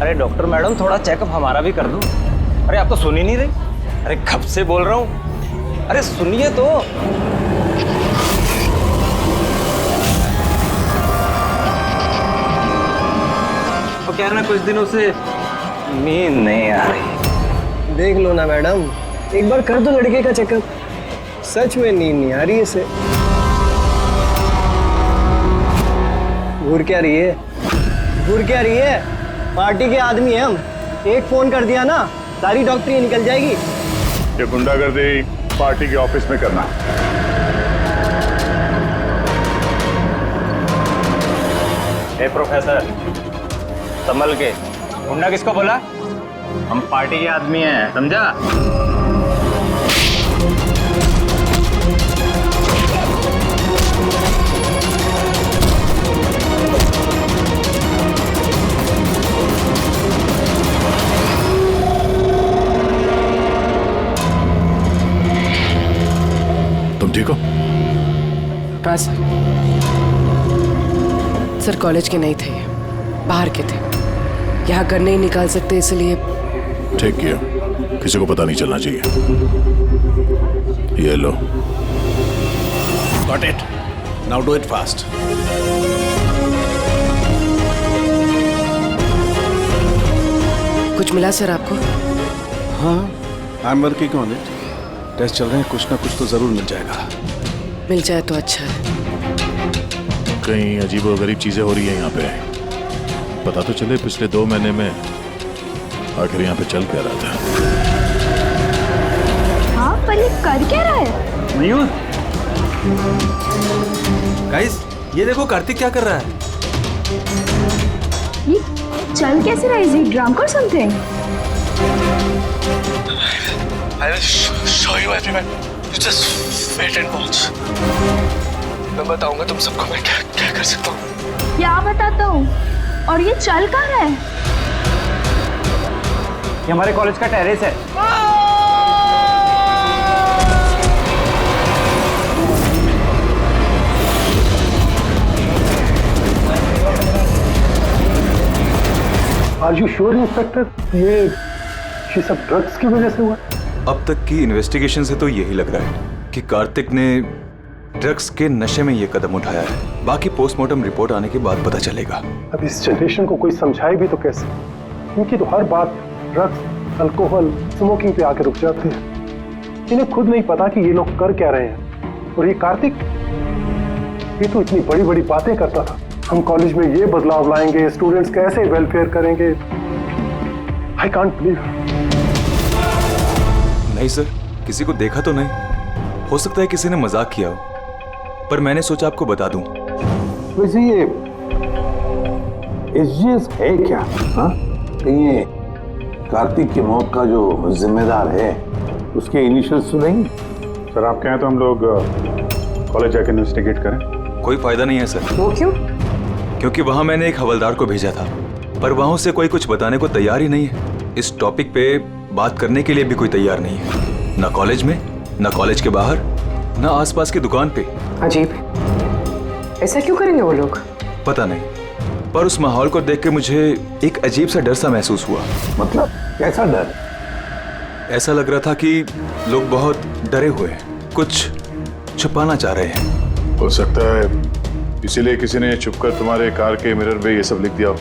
अरे doctor madam, थोड़ा checkup हमारा भी कर दो। अरे आप तो सुन ही नहीं रही। अरे कब से बोल रहा हूँ, अरे सुनिए तो। तो क्या है ना, कुछ दिनों से नींद नहीं आ रही। देख लो ना मैडम, एक बार कर दो लड़के का चेकअप। सच में नींद नहीं आ रही है इसे। घूर क्या रही है, घूर क्या रही है? पार्टी के आदमी हैं हम, एक फोन कर दिया ना सारी डॉक्टरी निकल जाएगी। ये गुंडागर्दी पार्टी के ऑफिस में करना। ए प्रोफेसर, संभल के। गुंडा किसको बोला? हम पार्टी के आदमी हैं, समझा? तुम ठीक हो? हाँ सर, कॉलेज के नहीं थे, बाहर के थे। यहाँ घर नहीं निकाल सकते इसलिए। ठीक किया, किसी को पता नहीं चलना चाहिए। ये लो। Got it. Now do it fast. कुछ मिला सर आपको? हाँ, I'm working on it. Test चल रहे हैं, कुछ ना कुछ तो जरूर मिल जाएगा। मिल जाए तो अच्छा है। कहीं अजीबोगरीब चीजें हो रही है यहाँ पे। पता तो चले पिछले 2 महीने में आखिर यहाँ पे चल क्या रहा था। हाँ, पर ये कर क्या रहा है? मयूर, गाइस, ये देखो कार्तिक क्या कर रहा है। ये चल कैसे रहा है? Is he drunk or something? I will show you everyone. You just wait and watch. मैं बताऊंगा तुम सबको मैं क्या क्या कर सकता हूँ। क्या बताता हूँ? और ये चल कहाँ रहा है? ये हमारे कॉलेज का टेरेस है। Are you sure, inspector? ये सब ड्रग्स की वजह से हुआ? अब तक की इन्वेस्टिगेशन से तो यही लग रहा है कि कार्तिक ने ड्रग्स के नशे में ये कदम उठाया है। बाकी पोस्टमार्टम रिपोर्ट आने के बाद पता चलेगा। अब इस जनरेशन को कोई समझाए भी तो कैसे? इनकी तो हर बात ड्रग्स, अल्कोहल, स्मोकिंग पे आके रुक जाती है। इन्हें खुद नहीं पता कि ये लोग कर क्या रहे हैं। और ये कार्तिक, ये तो इतनी बड़ी बड़ी बातें करता था। हम कॉलेज में ये बदलाव लाएंगे, स्टूडेंट्स कैसे वेलफेयर करेंगे। I can't believe. नहीं सर, किसी को देखा तो नहीं। हो सकता है किसी ने मजाक किया हो, पर मैंने सोचा आपको बता दूं। वैसे ये एसजीएस है क्या? हाँ, ये कार्तिक की मौत का जो जिम्मेदार है उसके इनिशियल्स तो नहीं? सर आप कहें तो हम लोग कॉलेज जाकर इन्वेस्टिगेट करें। कोई फायदा नहीं है सर। वो क्यों? क्योंकि वहां मैंने एक हवलदार को भेजा था, पर वहां से कोई कुछ बताने को तैयार ही नहीं है। इस टॉपिक पे बात करने के लिए भी कोई तैयार नहीं है, ना कॉलेज में, ना कॉलेज के बाहर, ना आसपास की दुकान पे। अजीब, ऐसा क्यों करेंगे वो लोग? पता नहीं, पर उस माहौल को देख के मुझे एक अजीब सा डर सा महसूस हुआ। मतलब कैसा डर? ऐसा लग रहा था कि लोग बहुत डरे हुए हैं, कुछ छुपाना चाह रहे हैं। हो सकता है इसीलिए किसी ने छुपकर तुम्हारे कार के मिरर पे ये सब लिख दिया हो,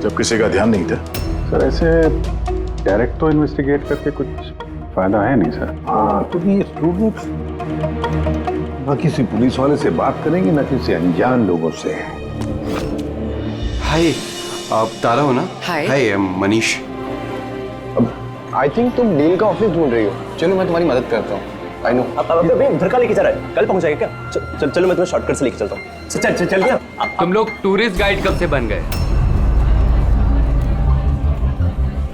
जब किसी का ध्यान नहीं था। सर ऐसे डायरेक्ट तो इन्वेस्टिगेट करके कुछ फायदा है नहीं सर। हाँ, तो ये स्टूडेंट्स ना किसी पुलिस वाले से बात करेंगे ना किसी अनजान लोगों से। हाय, आप तारा हो ना? हाय। हाय, मनीष। आई थिंक तुम डील का ऑफिस ढूंढ रही हो। चलो मैं तुम्हारी मदद करता हूँ। I know. अब अभी उधर का लेके जा रहा है, कल पहुंच जाएगा क्या? चलो मैं तुम्हें शॉर्टकट से लेके चलता हूँ। चल गया। तुम लोग टूरिस्ट गाइड कब से बन गए?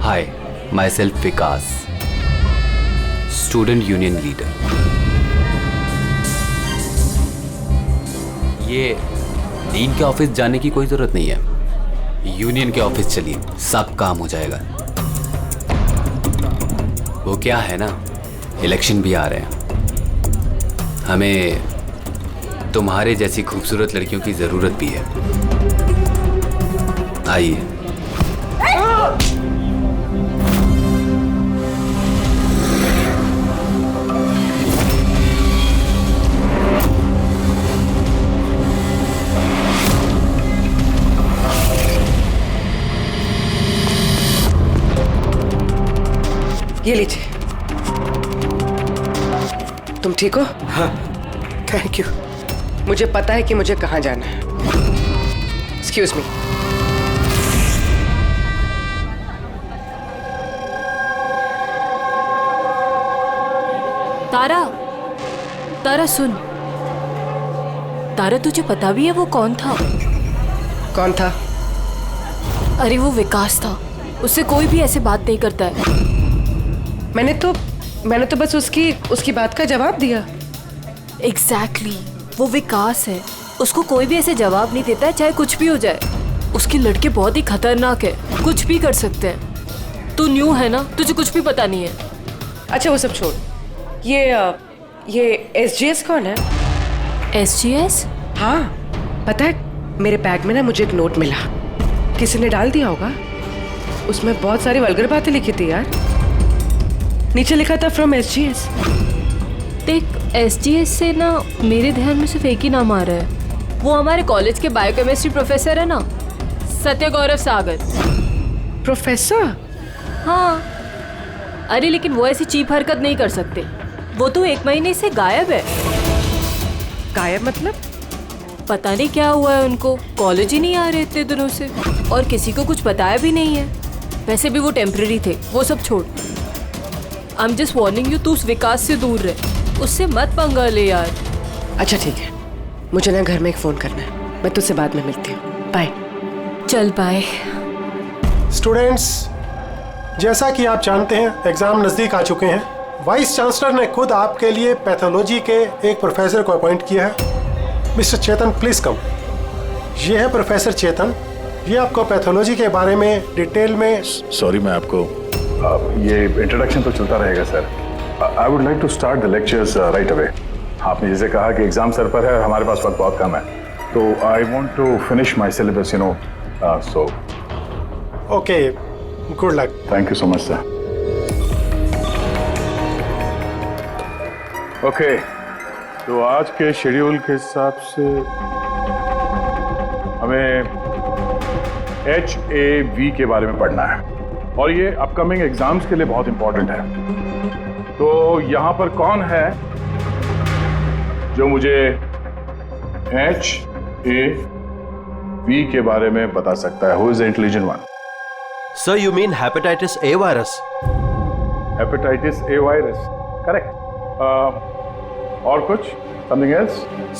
Hi, myself Vikas, student union leader. ये डीन के ऑफिस जाने की कोई जरूरत नहीं है, यूनियन के ऑफिस चलिए, सब काम हो जाएगा। वो क्या है ना, इलेक्शन भी आ रहे हैं, हमें तुम्हारे जैसी खूबसूरत लड़कियों की जरूरत भी है। आइए। ये लीजिए। तुम ठीक हो? हाँ, थैंक यू। मुझे पता है कि मुझे कहाँ जाना है। Excuse me. तारा, तारा सुन। तारा तुझे पता भी है वो कौन था? कौन था? अरे वो विकास था। उससे कोई भी ऐसे बात नहीं करता है। मैंने तो बस उसकी बात का जवाब दिया। एग्जैक्टली, वो विकास है। उसको कोई भी ऐसे जवाब नहीं देता है, चाहे कुछ भी हो जाए। उसके लड़के बहुत ही खतरनाक है, कुछ भी कर सकते हैं। तू न्यू है ना, तुझे कुछ भी पता नहीं है। अच्छा वो सब छोड़। ये SGS कौन है? SGS? हाँ, पता है मेरे बैग में ना मुझे एक नोट मिला। किसी ने डाल दिया होगा। उसमें बहुत सारी वल्गर बातें लिखी थी यार। नीचे लिखा था फ्रॉम SGS। देख, SGS से ना मेरे ध्यान में सिर्फ एक ही नाम आ रहा है। वो हमारे कॉलेज के बायोकेमिस्ट्री प्रोफेसर है ना, सत्य गौरव सागर। प्रोफेसर? हाँ। अरे लेकिन वो ऐसी चीप हरकत नहीं कर सकते। वो तो 1 महीने से गायब है। गायब मतलब? पता नहीं क्या हुआ है उनको, कॉलेज ही नहीं आ रहे इतने दिनों से, और किसी को कुछ बताया भी नहीं है। वैसे भी वो टेम्पररी थे, वो सब छोड़। I am just warning you, तू उस विकास से दूर रहे, उससे मत पंगा ले यार। अच्छा ठीक है, मुझे ना घर में एक फोन करना है। मैं तुझसे बाद में मिलती हूँ। बाय। चल बाय। स्टूडेंट्स, जैसा कि आप जानते हैं एग्जाम नज़दीक आ चुके हैं। वाइस चांसलर ने खुद आपके लिए पैथोलॉजी के एक प्रोफेसर को अपॉइंट किया है। Mister Chetan, please come. ये है प्रोफेसर चेतन। ये आपको पैथोलॉजी के बारे में डिटेल में। सॉरी, मैं आपको ये इंट्रोडक्शन तो चलता रहेगा sir. I would like to start the lectures right away. आपने जैसे कहा कि एग्जाम सर पर है और हमारे पास वक्त बहुत कम है, तो I want to finish my syllabus, you know, so okay, good luck. Thank you so much sir. Okay, तो आज के शेड्यूल के हिसाब से हमें HAV के बारे में पढ़ना है, और ये अपकमिंग एग्जाम्स के लिए बहुत इंपॉर्टेंट है। तो यहां पर कौन है जो मुझे HAV के बारे में बता सकता है? Who is the intelligent one? Sir, you mean hepatitis A virus? Hepatitis A virus, correct. और कुछ? Something else?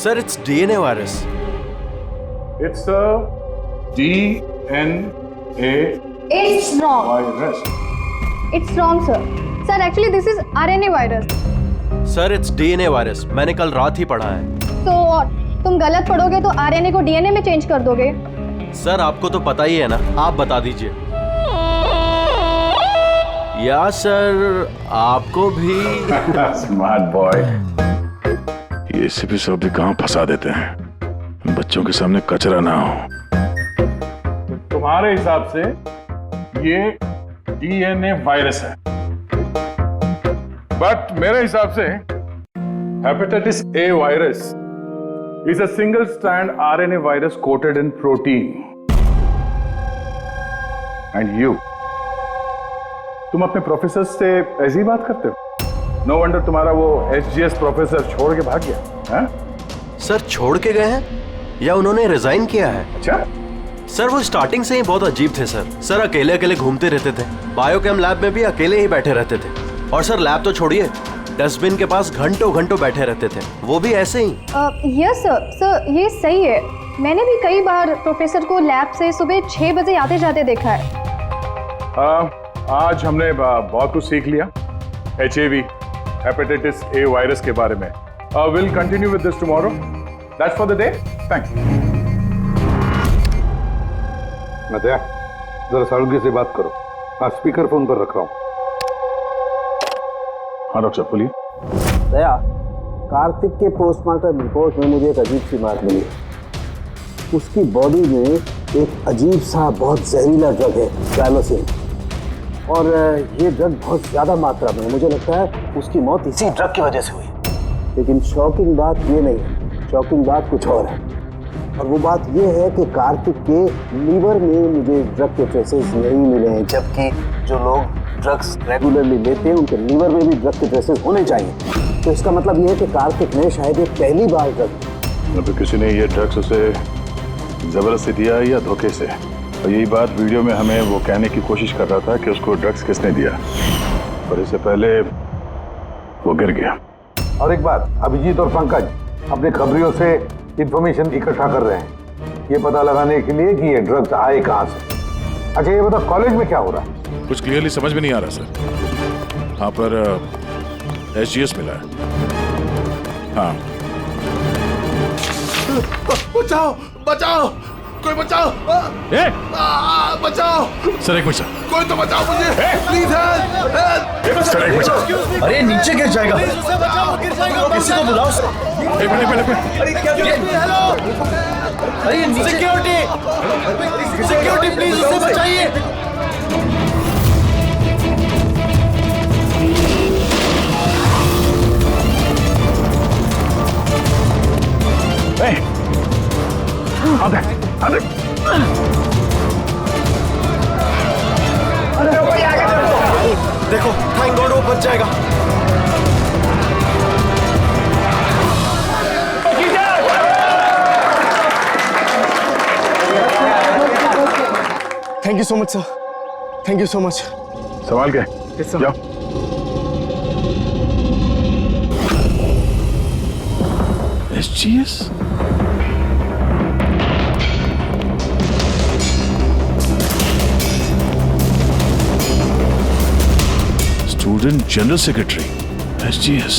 Sir, it's DNA virus. It's DNA It's wrong. virus. It's wrong, sir. Sir, actually this is RNA virus. Sir, it's DNA virus. मैंने कल रात ही पढ़ा है। So what? तुम गलत पढ़ोगे तो RNA को DNA में चेंज कर दोगे। सर, आपको तो पता ही है ना, आप बता दीजिए। या सर, आपको भी। Smart boy. ये एसीपी साहब भी कहाँ फंसा देते हैं, बच्चों के सामने कचरा ना हो। तुम्हारे हिसाब से ये DNA वायरस है, बट मेरे हिसाब से hepatitis A virus is a single strand RNA virus quoted in protein. And you, तुम अपने प्रोफेसर से ऐसी बात करते हो? नो वंडर तुम्हारा वो SGS प्रोफेसर छोड़ के भाग गया है? सर, छोड़ के गए हैं या उन्होंने रिजाइन किया है? अच्छा सर, वो स्टार्टिंग से ही बहुत अजीब थे सर। सर, अकेले अकेले घूमते रहते थे। बायोकेम लैब में भी अकेले ही बैठे रहते थे। और सर, लैब तो छोड़िए, डस्टबिन के पास घंटों घंटों बैठे रहते थे, वो भी ऐसे ही। Yes sir. सर, ये सही है। मैंने भी कई बार प्रोफेसर को लैब से सुबह 6 बजे आते जाते देखा है। आज हमने बहुत कुछ सीख लिया HAV, हेपेटाइटिस A वायरस के बारे में। Will continue with this tomorrow. That's for the day. Thanks. Nadia, जरा सालुगे से बात करो। हाँ, स्पीकर फोन पर रख रहा हूँ। हाँ डॉक्टर, बोलिए। दया, कार्तिक के पोस्टमार्टम रिपोर्ट में मुझे एक अजीब सी बात मिली। उसकी बॉडी में एक अजीब सा बहुत जहरीला ड्रग है ट्राइमोसिन, और ये ड्रग बहुत ज्यादा मात्रा में, मुझे लगता है उसकी मौत इसी ड्रग की वजह से हुई। लेकिन शॉकिंग बात ये नहीं है, शॉकिंग बात कुछ और है, और वो बात ये है कि कार्तिक के लीवर में मुझे ड्रग के ट्रेसेस नहीं मिले हैं, जबकि जो लोग ड्रग्स रेगुलरली लेते हैं उनके लीवर में भी ड्रग के ट्रेसेस होने चाहिए। तो इसका मतलब ये है कि कार्तिक ने शायद ये पहली बार ड्रग, तो किसी ने ये ड्रग्स उसे जबरदस्ती दिया या धोखे से, और यही बात वीडियो में हमें वो कहने की कोशिश कर रहा था कि उसको ड्रग्स किसने दिया, और इससे पहले वो गिर गया। और एक बात, अभिजीत और पंकज अपने खबरियों से इंफॉर्मेशन इकट्ठा कर रहे हैं ये पता लगाने के लिए कि ये ड्रग्स आए कहाँ से। अच्छा ये बताओ, कॉलेज में क्या हो रहा है? कुछ क्लियरली समझ में नहीं आ रहा सर। हाँ पर SGS मिला है। हाँ बचाओ बचाओ, कोई बचाओ, बचाओ सर, एक मिनट सर, कोई तो बचाओ मुझे, प्लीज हेल्प। सर एक मिनट, अरे नीचे गिर जाएगा, किसी को बुलाओ सर। एक मिनट। अरे क्या अरे सिक्योरिटी प्लीज उसे बचाइए। देखो थैंक गॉड वो बच जाएगा। Thank you so much sir, thank you so much. संभाल के जाओ। SGS? Student general secretary SGS,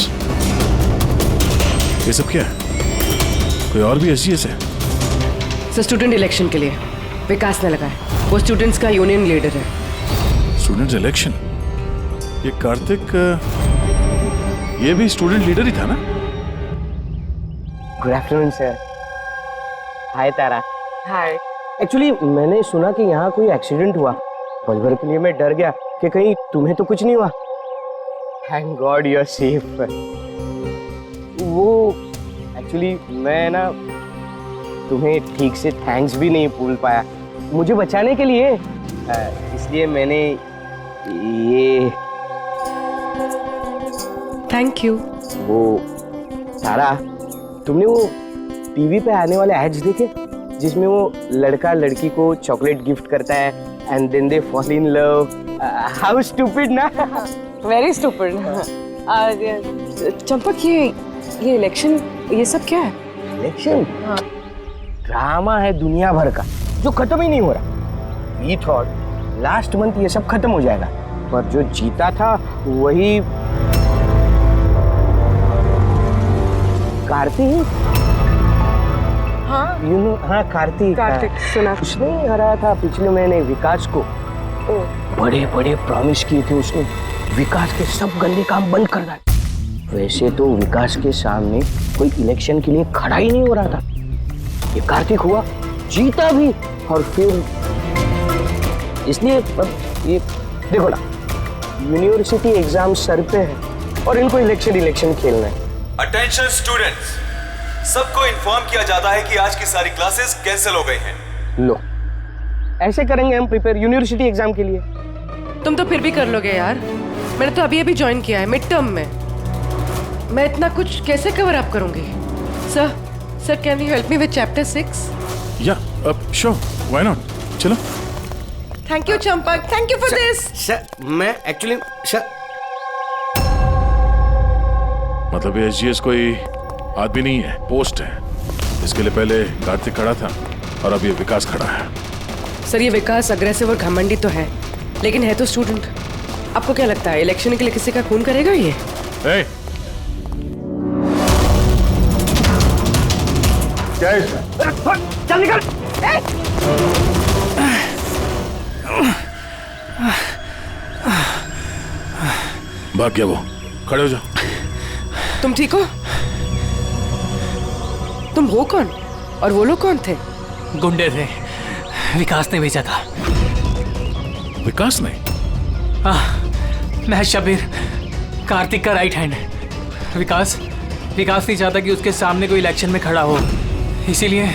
ये सब क्या है? कोई और भी SGS है? सर स्टूडेंट इलेक्शन के लिए विकास ने लगाया, वो स्टूडेंट्स का यूनियन लीडर है। Student election? ये कार्तिक ये भी स्टूडेंट लीडर ही था ना? Good afternoon sir. Hi Tara. Hi. Actually मैंने सुना कि यहाँ कोई एक्सीडेंट हुआ, पल भर के लिए मैं डर गया कि कहीं तुम्हें तो कुछ नहीं हुआ। Thank God you are safe. वो एक्चुअली मैं ना तुम्हें ठीक से थैंक्स भी नहीं बोल पाया मुझे बचाने के लिए, इसलिए मैंने ये। Thank you. वो तारा, तुमने वो टीवी पे आने वाले एड्स देखे जिसमें वो लड़का लड़की को चॉकलेट गिफ्ट करता है and then they fall in love? How stupid ना। Very stupid. चंपक ये इलेक्शन ये सब क्या है? इलेक्शन? हाँ। ड्रामा है दुनिया भर का जो खत्म ही नहीं हो रहा। वी थॉट लास्ट मंथ ये सब खत्म हो जाएगा, पर जो जीता था वही कार्तिक। हाँ यू नो, हाँ कार्तिक सुना। उसने हराया था पिछले महीने विकास को। बड़े बड़े प्रॉमिस किए थे उसने, विकास के सब गंदे काम बंद कर डाले। वैसे तो विकास के सामने कोई इलेक्शन के लिए खड़ा ही नहीं हो रहा था। ये कार्तिक हुआ, जीता भी, और फिर इसलिए ये देखो ना, यूनिवर्सिटी एग्जाम सर पे है और इनको इलेक्शन खेलना है। अटेंशन स्टूडेंट्स, सबको इन्फॉर्म किया जाता है कि आज की सारी क्लासेस कैंसिल हो गई हैं। लो, ऐसे करेंगे हम प्रिपेयर यूनिवर्सिटी एग्जाम के लिए। तुम तो फिर भी कर लोगे यार, मैंने तो अभी ज्वाइन किया है मिड टर्म में। मैं इतना कुछ कैसे कवर अप करूंगी? Sir can you help me with chapter 6? या श्योर, व्हाई नॉट, चलो। Thank you Champak, thank you for this. Sir मैं एक्चुअली सर, मतलब ये SGS कोई आदमी नहीं है, पोस्ट है। इसके लिए पहले कार्तिक खड़ा था और अब ये विकास खड़ा है। सर ये विकास अग्रेसिव और घमंडी तो है, लेकिन है तो स्टूडेंट। आपको क्या लगता है इलेक्शन के लिए किसी का खून करेगा ये? hey! क्या है इसमें? चल निकल। भाग गया वो, खड़े हो जाओ। तुम ठीक हो? तुम हो कौन और वो लोग कौन थे? गुंडे थे, विकास ने भेजा था। विकास ने? मैं शबीर, कार्तिक का राइट हैंड है। विकास नहीं चाहता कि उसके सामने कोई इलेक्शन में खड़ा हो, इसीलिए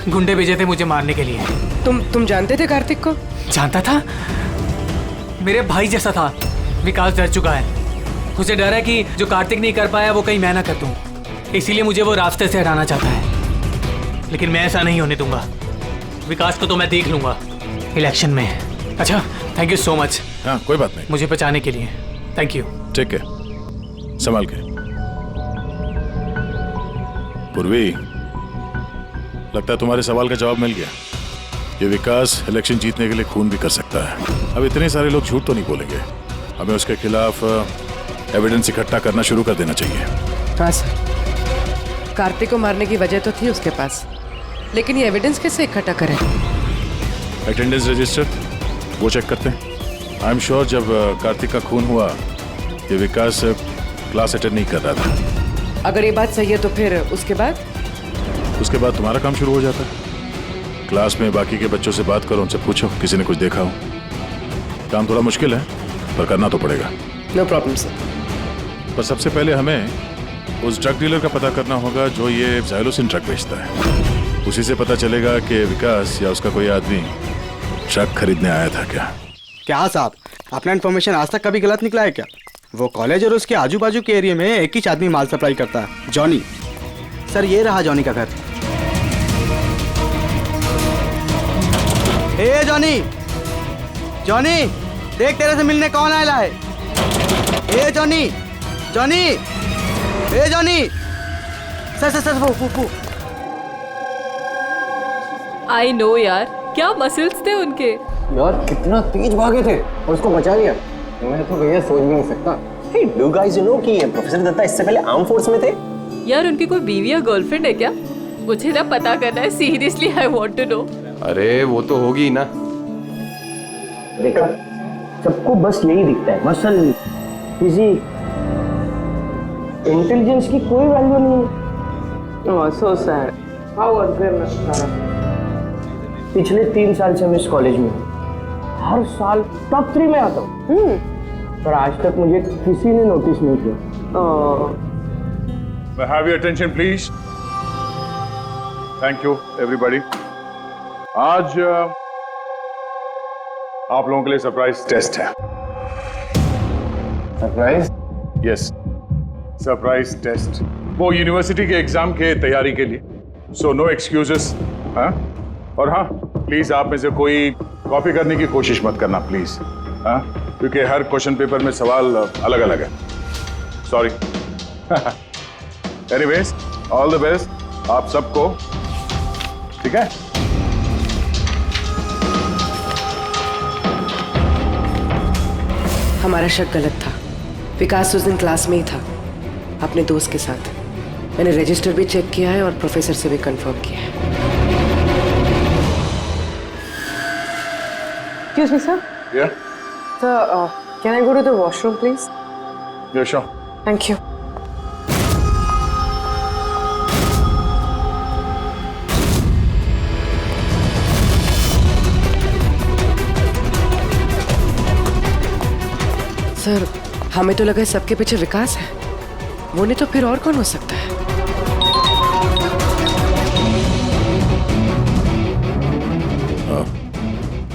गुंडे भेजे थे मुझे मारने के लिए। तुम जानते थे कार्तिक को? जानता था, मेरे भाई जैसा था। विकास डर चुका है, उसे डर है कि जो कार्तिक नहीं कर पाया वो कहीं मैं ना कर दूं, इसीलिए मुझे वो रास्ते से हटाना चाहता है। लेकिन मैं ऐसा नहीं होने दूंगा। विकास को तो मैं देख लूंगा इलेक्शन में। अच्छा, थैंक यू सो मच। हाँ, कोई बात नहीं, मुझे बचाने के लिए थैंक यू। ठीक है, संभाल के। पूर्वी, लगता है तुम्हारे सवाल का जवाब मिल गया। ये विकास इलेक्शन जीतने के लिए खून भी कर सकता है। अब इतने सारे लोग झूठ तो नहीं बोलेंगे, हमें उसके खिलाफ एविडेंस इकट्ठा करना शुरू कर देना चाहिए। हाँ सर, कार्तिक को मारने की वजह तो थी उसके पास, लेकिन ये एविडेंस कैसे इकट्ठा करें? अटेंडेंस रजिस्टर वो चेक करते हैं। आई एम श्योर जब कार्तिक का खून हुआ ये विकास क्लास अटेंड नहीं कर रहा था। अगर ये बात सही है तो फिर उसके बाद तुम्हारा काम शुरू हो जाता है। क्लास में बाकी के बच्चों से बात करो, उनसे पूछो किसी ने कुछ देखा हो। काम थोड़ा मुश्किल है पर करना तो पड़ेगा। No problem sir. पर सबसे पहले हमें उस ड्रग डीलर का पता करना होगा जो ये ज़ाइलोसिन ड्रग बेचता है। उसी से पता चलेगा कि विकास या उसका कोई आदमी ड्रग खरीदने आया था क्या साहब, अपना इन्फॉर्मेशन आज तक कभी गलत निकला है क्या? वो कॉलेज और उसके आजू बाजू के एरिया में एक ही आदमी माल सप्लाई करता है, जॉनी। सर ये रहा जॉनी का घर। ए जॉनी, देख तेरे से मिलने कौन आया है? ए जॉनी, सर वो। आई नो यार, क्या मसल्स थे उनके। यार कितना तेज भागे थे और उसको बचा लिया। मैं तो भैया सोच भी नहीं सकता। Hey, do guys know कि प्रोफेसर दत्ता इससे पहले आर्म फोर्स में थे? यार उनकी कोई बीवी या गर्लफ्रेंड है क्या? मुझे ना पता करना है, seriously I want to know. अरे वो तो होगी ना। देखा, सबको बस यही दिखता है, मसल, फिजिक, इंटेलिजेंस की कोई वैल्यू नहीं है। ओह सो सैड। How unfair. पिछले 3 साल से मैं इस कॉलेज में हूँ, हर साल टॉप 3 में आता हूँ, पर आज तक मुझे किसी ने नोटिस नहीं किया। Have your attention please. Thank you everybody. आज आप लोगों के लिए सरप्राइज टेस्ट है। सरप्राइज? Yes, surprise test. वो यूनिवर्सिटी के एग्जाम के तैयारी के लिए। So no excuses. हाँ, और हाँ, प्लीज आप में से कोई कॉपी करने की कोशिश मत करना प्लीज। हाँ, क्योंकि हर क्वेश्चन पेपर में सवाल अलग अलग है। Sorry. Anyways, all the best आप सबको। ठीक है? हमारा शक गलत था। विकास उस दिन क्लास में ही था अपने दोस्त के साथ। मैंने रजिस्टर भी चेक किया है और प्रोफेसर से भी कंफर्म किया है। Excuse me, sir. Yeah. Sir, can I go to the washroom, please? Yeah, sure. Thank you. Sir, हमें तो लगा सबके पीछे विकास है, वो नहीं तो फिर और कौन हो सकता है?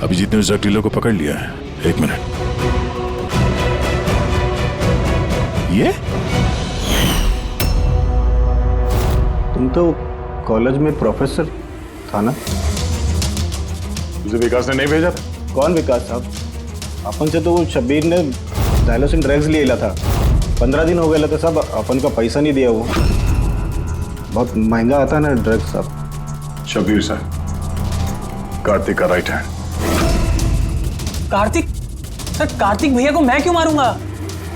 अभिजीत ने उस ड्रग डीलर को पकड़ लिया है। 1 मिनट। ये तुम तो कॉलेज में प्रोफेसर था ना? तुझे विकास ने नहीं भेजा था? कौन विकास साहब? अपन से तो शबीर ने ज़ाइलोसिन ड्रग्स ले था। 15 दिन हो गए तो सब अपन का पैसा नहीं दिया। वो बहुत महंगा आता है ना ड्रग्स साहब। शबीर सर, कार्तिक का right hand. Kartik? Sir, Kartik भैया को मैं क्यों मारूंगा?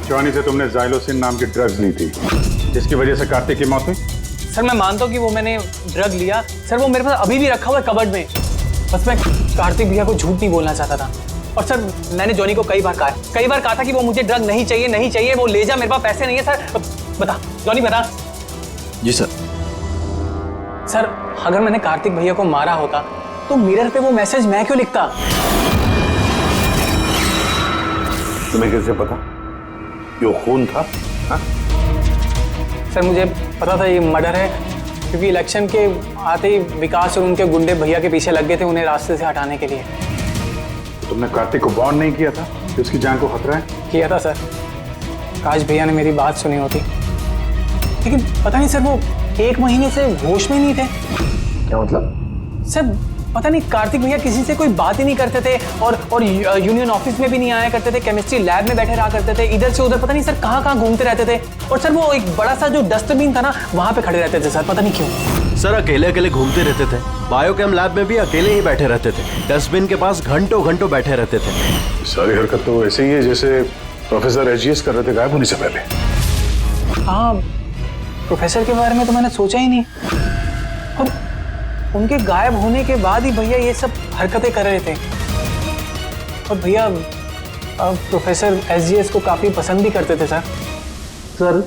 जॉनी से तुमने ज़ाइलोसिन नाम की ड्रग्स ली थी, जिसकी वजह से कार्तिक की मौत हुई। सर मैं मानता हूँ कि वो मैंने ड्रग लिया। सर वो मेरे पास अभी भी रखा हुआ है कबर्ड में। बस मैं कार्तिक भैया को झूठ नहीं बोलना चाहता था। और सर मैंने जॉनी को कई बार कहा था कि वो मुझे ड्रग नहीं चाहिए, वो ले जा, मेरे पास पैसे नहीं है। सर बता जॉनी, बता। जी सर। सर अगर मैंने कार्तिक भैया को मारा होता तो मिरर पे वो मैसेज मैं क्यों लिखता? तुम्हें कैसे पता ये खून था? हा? सर मुझे पता था ये मर्डर है, क्योंकि इलेक्शन के आते ही विकास और उनके गुंडे भैया के पीछे लग गए थे उन्हें रास्ते से हटाने के लिए। तुमने कार्तिक को वार्न नहीं किया था कि उसकी जान को खतरा है? किया था सर, काश भैया ने मेरी बात सुनी होती, लेकिन पता नहीं सर वो 1 महीने से होश में नहीं थे। क्या मतलब? सर पता नहीं कार्तिक भैया किसी से कोई बात ही नहीं करते थे और यूनियन ऑफिस में भी नहीं आया करते थे, केमिस्ट्री लैब में बैठे रहा करते थे, इधर से उधर पता नहीं सर कहाँ घूमते रहते थे। और सर वो एक बड़ा सा जो डस्टबिन था ना वहां पे खड़े रहते थे सर, पता नहीं क्यों। सर अकेले अकेले घूमते रहते थे, बायोकेम लैब में भी अकेले ही बैठे रहते थे, डस्टबिन के पास घंटों घंटों बैठे रहते थे। सारी हरकत तो ऐसे ही है जैसे प्रोफेसर एचजीएस कर रहे थे गायब होने से पहले। हाँ, प्रोफेसर के बारे में तो मैंने सोचा ही नहीं, और उनके गायब होने के बाद ही भैया ये सब हरकतें कर रहे थे। और भैया प्रोफेसर एसजीएस को काफी पसंद भी करते थे सर। सर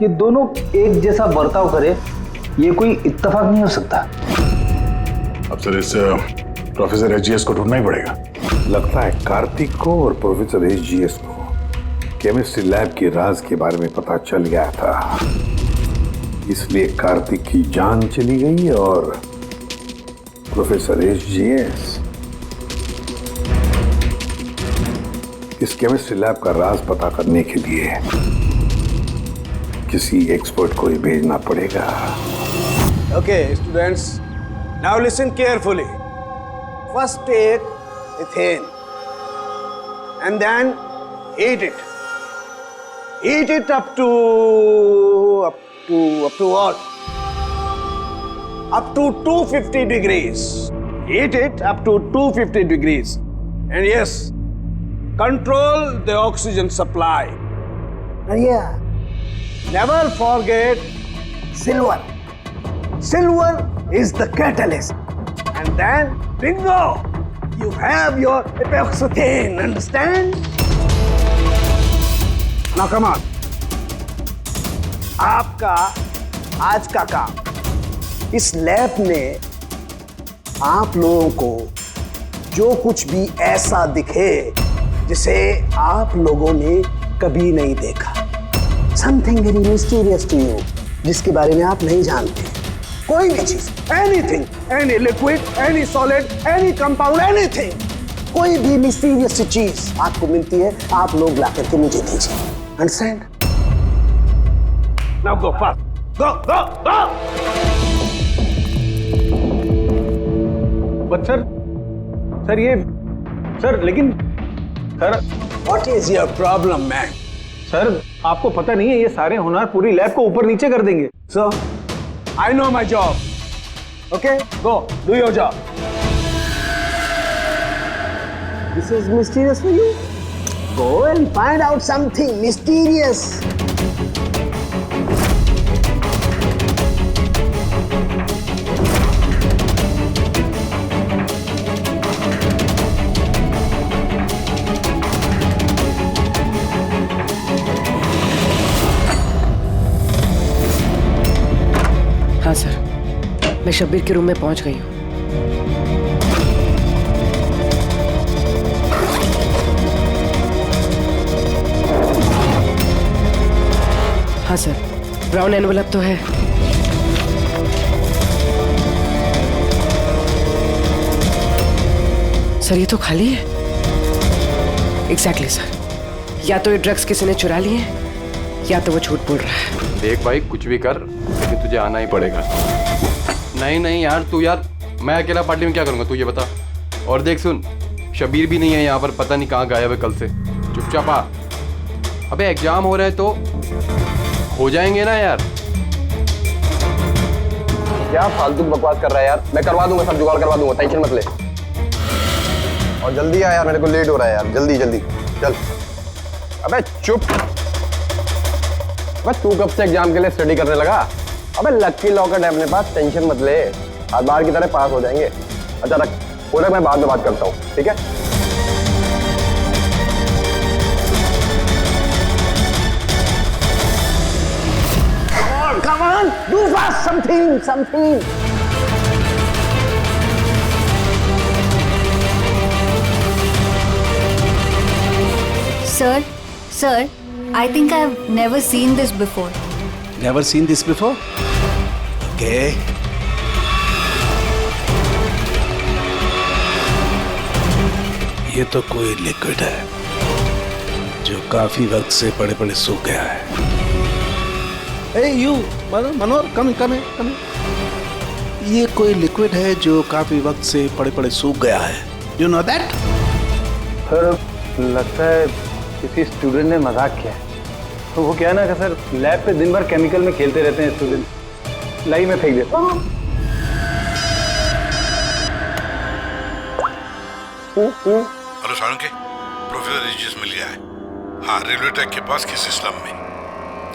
ये दोनों एक जैसा बर्ताव करे ये कोई इत्तेफाक नहीं हो सकता। अब सर इस प्रोफेसर एचजीएस को ढूंढना ही पड़ेगा। लगता है कार्तिक को और प्रोफेसर एचजीएस को केमिस्ट्री लैब के राज के बारे में पता चल गया था, इसलिए कार्तिक की जान चली गई और प्रोफेसर एचजीएस इस केमिस्ट्री लैब का राज पता करने के लिए किसी एक्सपर्ट को ही भेजना पड़ेगा। Okay, students, now listen carefully. First take ethane and then heat it. Heat it up to what? Up to 250 degrees. Heat it up to 250 degrees. And yes, control the oxygen supply. And yeah, never forget silver. Silver is the catalyst. And then, bingo! You have your epoxythane, understand? Now come on. आपका आज का काम, इस lab ने आप लोगों को जो कुछ भी ऐसा दिखे जिसे आप लोगों ने कभी नहीं देखा, something very mysterious to you, जिसके बारे में आप नहीं जानते, कोई भी चीज, anything, any liquid, any solid, any compound, anything, कोई भी मिस्टीरियस चीज आपको मिलती है, आप लोग ला करके मुझे दीजिए। Understand? Now go fast, go go go. But sir ये सर लेकिन sir what is your problem man? Sir आपको पता नहीं है ये सारे होनहार पूरी लैब को ऊपर नीचे कर देंगे। So I know my job, okay, go do your job. This is mysterious for you, go and find out something mysterious. हाँ सर, मैं शब्बीर के रूम में पहुंच गई हूँ। हाँ सर, ब्राउन एनवलप तो है। सर ये तो खाली है। एग्जैक्टली सर, या तो ये ड्रग्स किसी ने चुरा लिए हैं या तो वो झूठ बोल रहा है। देख भाई कुछ भी कर लेकिन तुझे आना ही पड़ेगा। नहीं यार तू यार, मैं अकेला पार्टी में क्या करूँगा तू ये बता। और देख सुन, शबीर भी नहीं है यहाँ पर, पता नहीं कहाँ गायब है कल से। चुपचाप आ। अबे एग्जाम हो रहा है तो हो जाएंगे ना यार। क्या फालतू बकवास कर रहा है यार, मैं करवा दूंगा, सब जुगाड़ करवा दूंगा, टेंशन मत ले। और जल्दी आ यार, मेरे को लेट हो रहा है यार, जल्दी जल्दी चल। अबे चुप, अबे तू कब से एग्जाम के लिए स्टडी करने लगा? अबे लक्की लॉकेट है अपने पास, टेंशन मत ले, आज बाहर की तरह पास हो जाएंगे। अच्छा रख, बोले मैं बाद में बात करता हूँ, ठीक है? Come on, do fast, something. Sir, I think I've never seen this before. Never seen this before? Okay. ये तो कोई लिक्विड है जो काफी वक्त से पड़े पड़े सूख गया है। Hey you, Manohar, come here. ये कोई लिक्विड है जो काफी वक्त से पड़े पड़े सूख गया है। You know that? सर लगता है किसी स्टूडेंट ने मजाक किया है। तो वो क्या है ना कि सर लैब पे दिन भर केमिकल में खेलते रहते हैं स्टूडेंट, लाई में फेंक देता हूँ। हेलो सारंगी, प्रोफेसर एजीएस मिल गया है। हाँ, रेलवे ट्रैक के पास किसी स्लम में।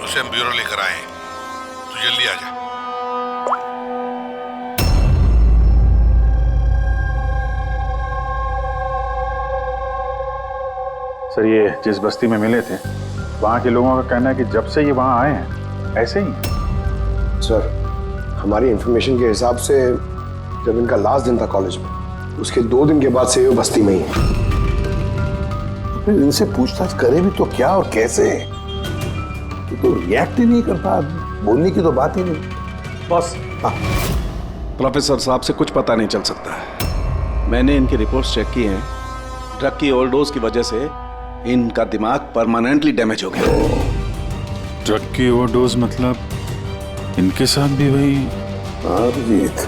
उसे हम ब्यूरो लेकर आए हैं, तो जल्दी आ जा। सर ये जिस बस्ती में मिले थे वहाँ के लोगों का कहना है कि जब से ये वहाँ आए हैं ऐसे ही हैं। सर, हमारी इंफॉर्मेशन के हिसाब से जब इनका लास्ट दिन था कॉलेज में, उसके 2 दिन के बाद से ये बस्ती में ही है। तो फिर इनसे पूछताछ करें भी तो क्या और कैसे? ये तो रिएक्ट ही नहीं करता, बोलने की तो बात ही नहीं। बॉस, प्रोफेसर साहब से कुछ पता नहीं चल सकता है। मैंने इनकी रिपोर्ट्स चेक की हैं। ड्रग की ओवरडोज की वजह से इनका दिमाग परमानेंटली डैमेज हो गया। ड्रग की ओवरडोज मतलब इनके साथ भी वही? हाँ अभिजीत,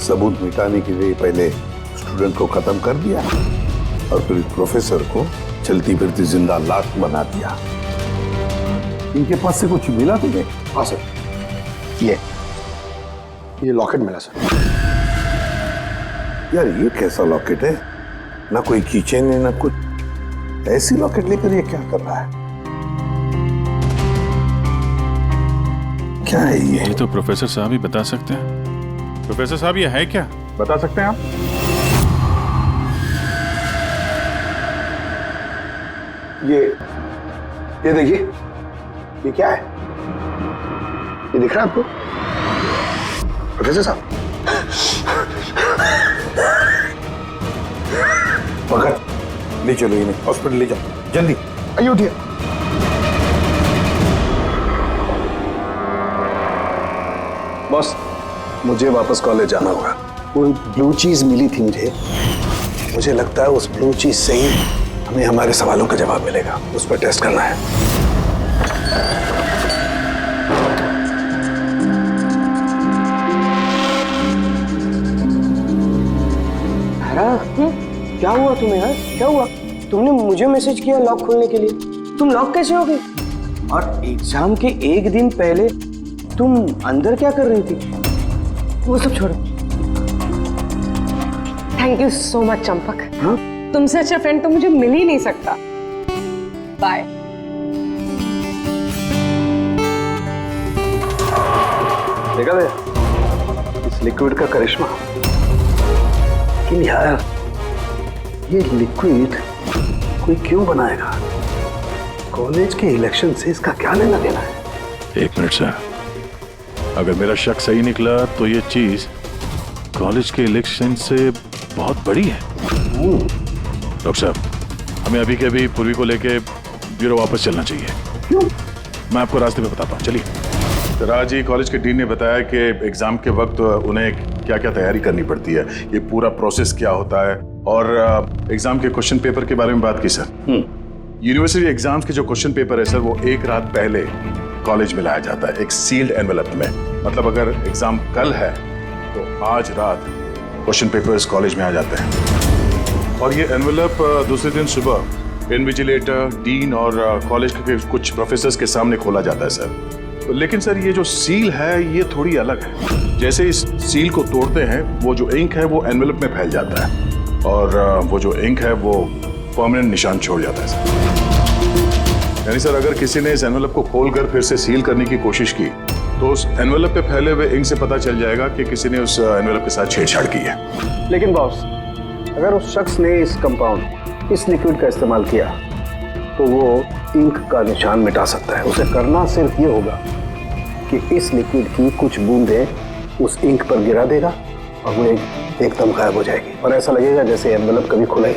सबूत मिटाने के लिए पहले स्टूडेंट को खत्म कर दिया और फिर प्रोफेसर को चलती फिरती जिंदा लाश बना दिया। इनके पास से कुछ मिला तुम्हें? हाँ सर, ये लॉकेट मिला सर। यार ये कैसा लॉकेट है? ना कोई कीचेन है ना कुछ। ऐसी लॉकेट लेकर ये क्या कर रहा है? क्या है ये? ये तो प्रोफेसर साहब ही बता सकते हैं। प्रोफेसर साहब ये है क्या, बता सकते हैं आप? ये देखिए, ये क्या है? ये दिख रहा है आपको प्रोफेसर साहब? पकड़, ले चलो इन्हें हॉस्पिटल ले जाओ, जल्दी आइए, उठिए। बॉस, मुझे वापस कॉलेज जाना होगा। वो ब्लू चीज मिली थी मुझे लगता है उस ब्लू चीज से ही हमें हमारे सवालों का जवाब मिलेगा। उस पर टेस्ट करना है। क्या हुआ तुम्हें यार? क्या हुआ? तुमने मुझे मैसेज किया लॉक खोलने के लिए, तुम लॉक कैसे हो गई? और एग्जाम के 1 दिन पहले तुम अंदर क्या कर रही थी? वो सब छोड़ो। Thank you so much Champak. तुमसे अच्छा फ्रेंड तो मुझे मिल ही नहीं सकता। बाय। देखा इस लिक्विड का करिश्मा। लेकिन यार ये लिक्विड कोई क्यों बनाएगा? कॉलेज के इलेक्शन से इसका क्या लेना देना है? 1 मिनट सर, अगर मेरा शक सही निकला तो ये चीज कॉलेज के इलेक्शन से बहुत बड़ी है। डॉक्टर साहब, हमें अभी के अभी पूर्वी को लेके ब्यूरो वापस चलना चाहिए। क्यों? मैं आपको रास्ते में बताता हूँ, चलिए। तो आज ही कॉलेज के डीन ने बताया कि एग्जाम के वक्त उन्हें क्या क्या तैयारी करनी पड़ती है, ये पूरा प्रोसेस क्या होता है, और एग्जाम के क्वेश्चन पेपर के बारे में बात की सर। यूनिवर्सिटी एग्जाम्स के जो क्वेश्चन पेपर है सर, वो 1 रात पहले कॉलेज में लाया जाता है एक सील्ड एनवेलप में। मतलब अगर एग्जाम कल है तो आज रात क्वेश्चन पेपर्स कॉलेज में आ जाते हैं, और ये एनवेलप दूसरे दिन सुबह इन्विजिलेटर, डीन और कॉलेज के कुछ प्रोफेसर्स के सामने खोला जाता है सर। लेकिन सर ये जो सील है ये थोड़ी अलग है। जैसे इस सील को तोड़ते हैं, वो जो इंक है वो एनवेलप में फैल जाता है, और वो जो इंक है वो परमानेंट निशान छोड़ जाता है सर। यानी सर अगर किसी ने इस एनवेलप को खोलकर फिर से सील करने की कोशिश की तो उस एनवेलप पे फैले हुए इंक से पता चल जाएगा कि किसी ने उस एनवेलप के साथ छेड़छाड़ की है। लेकिन बॉस, अगर उस शख्स ने इस कंपाउंड, इस लिक्विड का इस्तेमाल किया तो वो इंक का निशान मिटा सकता है। उसे करना सिर्फ ये होगा कि इस लिक्विड की कुछ बूंदें उस इंक पर गिरा देगा और वो एकदम गायब हो जाएगी, और ऐसा लगेगा जैसे एनवेलप कभी खुला ही।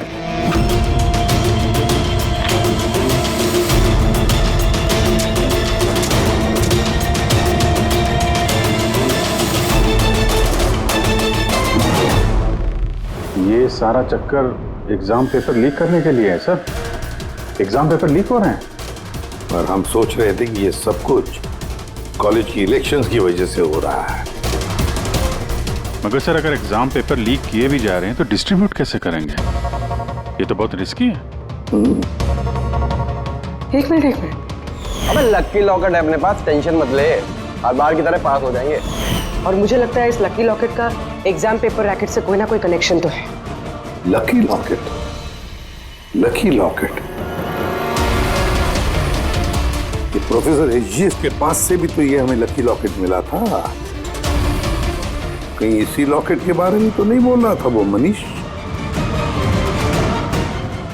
ये सारा चक्कर एग्जाम पेपर लीक करने के लिए है सर। एग्जाम पेपर लीक हो रहे हैं। और हम सोच रहे थे कि ये सब कुछ कॉलेज की इलेक्शंस की वजह से हो रहा है। मगर सर अगर एग्जाम पेपर लीक किए भी जा रहे हैं तो डिस्ट्रीब्यूट कैसे करेंगे? ये तो बहुत रिस्की है। एक मिनट। अबे लकी लॉकेट है अपने पास, टेंशन मत ले, हर बार की तरह पास हो जाएंगे। और मुझे लगता है इस लकी लॉकेट का एग्जाम पेपर रैकेट से कोई ना कोई कनेक्शन तो है। Lucky locket? Lucky locket? ये प्रोफेसर एचजीएस के पास से भी तो ये हमें लकी लॉकेट मिला था। कहीं इसी लॉकेट के बारे में तो नहीं बोल रहा था वो मनीष?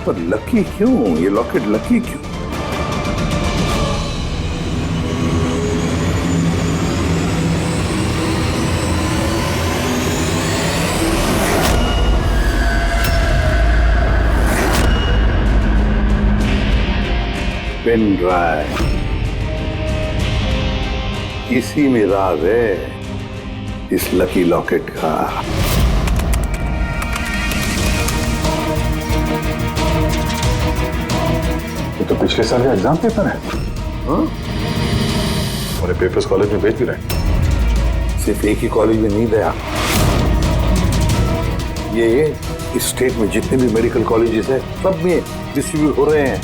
पर लकी क्यों? ये लॉकेट लकी क्यों? पेन ड्राइव, इसी में राज है इस लकी लॉकेट का। ये तो पिछले साल का एग्जाम पेपर है। हाँ? और ये पेपर्स कॉलेज में भेज भी रहे हैं। सिर्फ एक ही कॉलेज में नहीं गया, ये इस स्टेट में जितने भी मेडिकल कॉलेजेस हैं सब में डिस्ट्रीब्यूट हो रहे हैं।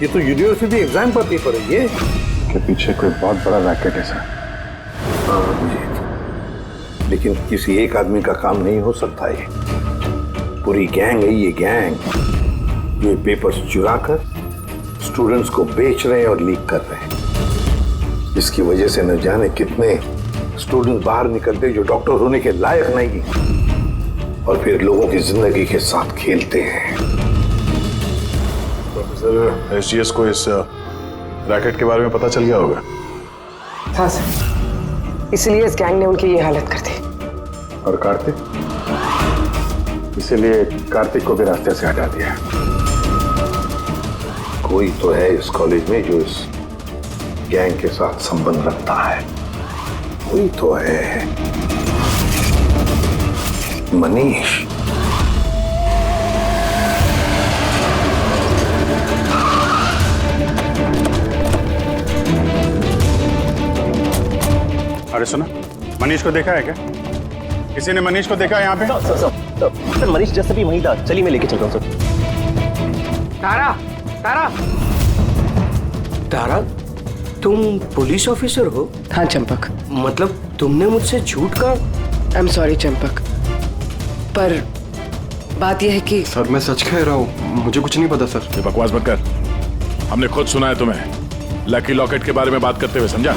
ये तो यूनिवर्सिटी एग्जाम का पेपर है। ये के पीछे कोई बहुत बड़ा रैकेट है सर। लेकिन किसी एक आदमी का काम नहीं हो सकता। ये पूरी गैंग है, ये गैंग जो ये पेपर्स चुरा कर स्टूडेंट्स को बेच रहे हैं और लीक कर रहे हैं। इसकी वजह से न जाने कितने स्टूडेंट्स बाहर निकलते जो डॉक्टर होने के लायक नहीं और फिर लोगों की जिंदगी के साथ खेलते हैं। प्रोफेसर एचजीएस को इस रैकेट के बारे में पता चल गया होगा। हाँ सर, इसलिए इस गैंग ने उनकी ये हालत कर दी। और कार्तिक? इसीलिए कार्तिक को भी रास्ते से हटा दिया। कोई तो है इस कॉलेज में जो इस गैंग के साथ संबंध रखता है। कोई तो है। मनीष। अरे सुना, मनीष को देखा है क्या? किसी ने मनीष को देखा है यहाँ पे? सर मनीष जैसे भी वहीं था। चलिए मैं लेके चल रहा हूँ सर। तारा, तुम पुलिस ऑफिसर हो? हाँ चंपक। मतलब तुमने मुझसे झूठ कहा? आई एम सॉरी चंपक, पर बात यह है कि सर मैं सच कह रहा हूँ, मुझे कुछ नहीं पता सर। ये बकवास मत कर, हमने खुद सुना है तुम्हें लकी लॉकेट के बारे में बात करते हुए, समझा?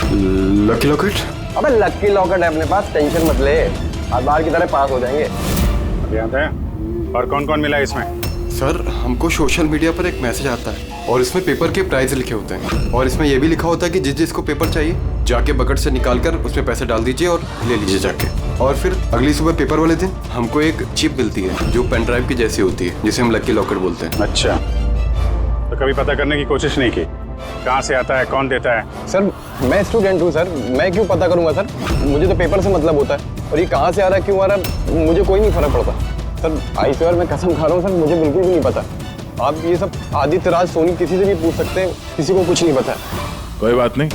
Lucky locket? अबे लकी लॉकेट है अपने पास, टेंशन मत ले, हर बार की तरह पास हो जाएंगे। और कौन कौन मिला इसमें? सर हमको सोशल मीडिया पर एक मैसेज आता है और इसमें पेपर के प्राइस लिखे होते हैं और इसमें यह भी लिखा होता है कि जिस जिसको पेपर चाहिए जाके बकेट से निकाल कर उसमें पैसे डाल दीजिए और ले लीजिए जाके। और फिर अगली सुबह पेपर वाले दिन हमको एक चिप मिलती है जो पेन ड्राइव की जैसी होती है, जिसे हम लकी लॉकेट बोलते हैं। अच्छा, तो कभी पता करने की कोशिश नहीं की कहाँ से आता है, कौन देता है? सर मैं स्टूडेंट हूँ सर, मैं क्यों पता करूँगा सर? मुझे तो पेपर से मतलब होता है और ये कहाँ से आ रहा है, क्यों आ रहा है, मुझे कोई नहीं फर्क पड़ता सर। आई स्वेयर मैं कसम खा रहा हूँ सर, मुझे बिल्कुल भी नहीं पता। आप ये सब आदित्य राज सोनी किसी से भी पूछ सकते हैं, किसी को कुछ नहीं पता। कोई बात नहीं,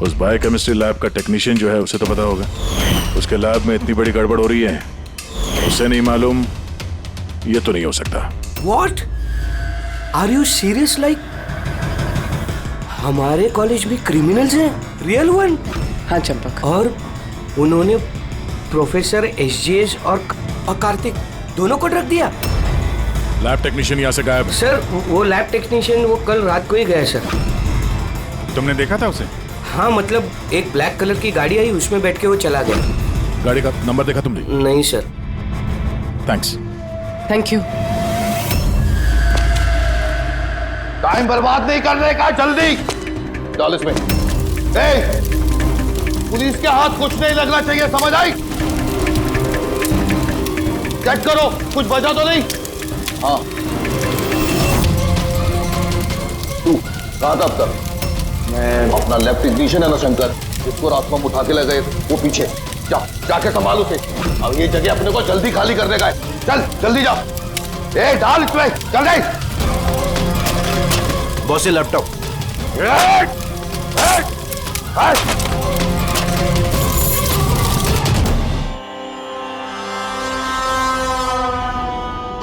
उस बायोकेमिस्ट्री लैब का टेक्नीशियन जो है उसे तो पता होगा। उसके लैब में इतनी बड़ी गड़बड़ हो रही है, उसे नहीं मालूम, ये तो नहीं हो सकता। What? Are you serious? Like हमारे कॉलेज में क्रिमिनल्स हैं, रियल वन? हाँ चंपक। और उन्होंने प्रोफेसर एचजीएस और कार्तिक दोनों को रख दिया। लैब टेक्नीशियन यहाँ से गायब है। सर वो लैब टेक्नीशियन वो कल रात को ही गया सर। तुमने देखा था उसे? हाँ मतलब एक ब्लैक कलर की गाड़ी आई, उसमें बैठ के वो चला गया। गाड़ी का नंबर देखा तुमने? नहीं sir. Thanks. Thank you. Time बर्बाद नहीं करने का, जल्दी डाल इसमें। पुलिस के हाथ कुछ नहीं लगना चाहिए, समझ आई? चेक करो कुछ बचा तो नहीं। हाँ तू कहाँ था अब तक? मैं अपना लैब टेक्नीशियन है ना शंकर, जिसको रात में उठा के ले गए वो पीछे। जाके संभाल उसे। अब ये जगह अपने को जल्दी खाली करने का है। चल जल्दी जाओ। ए डाल इसमें, चल रही। बॉस ये लैपटॉप।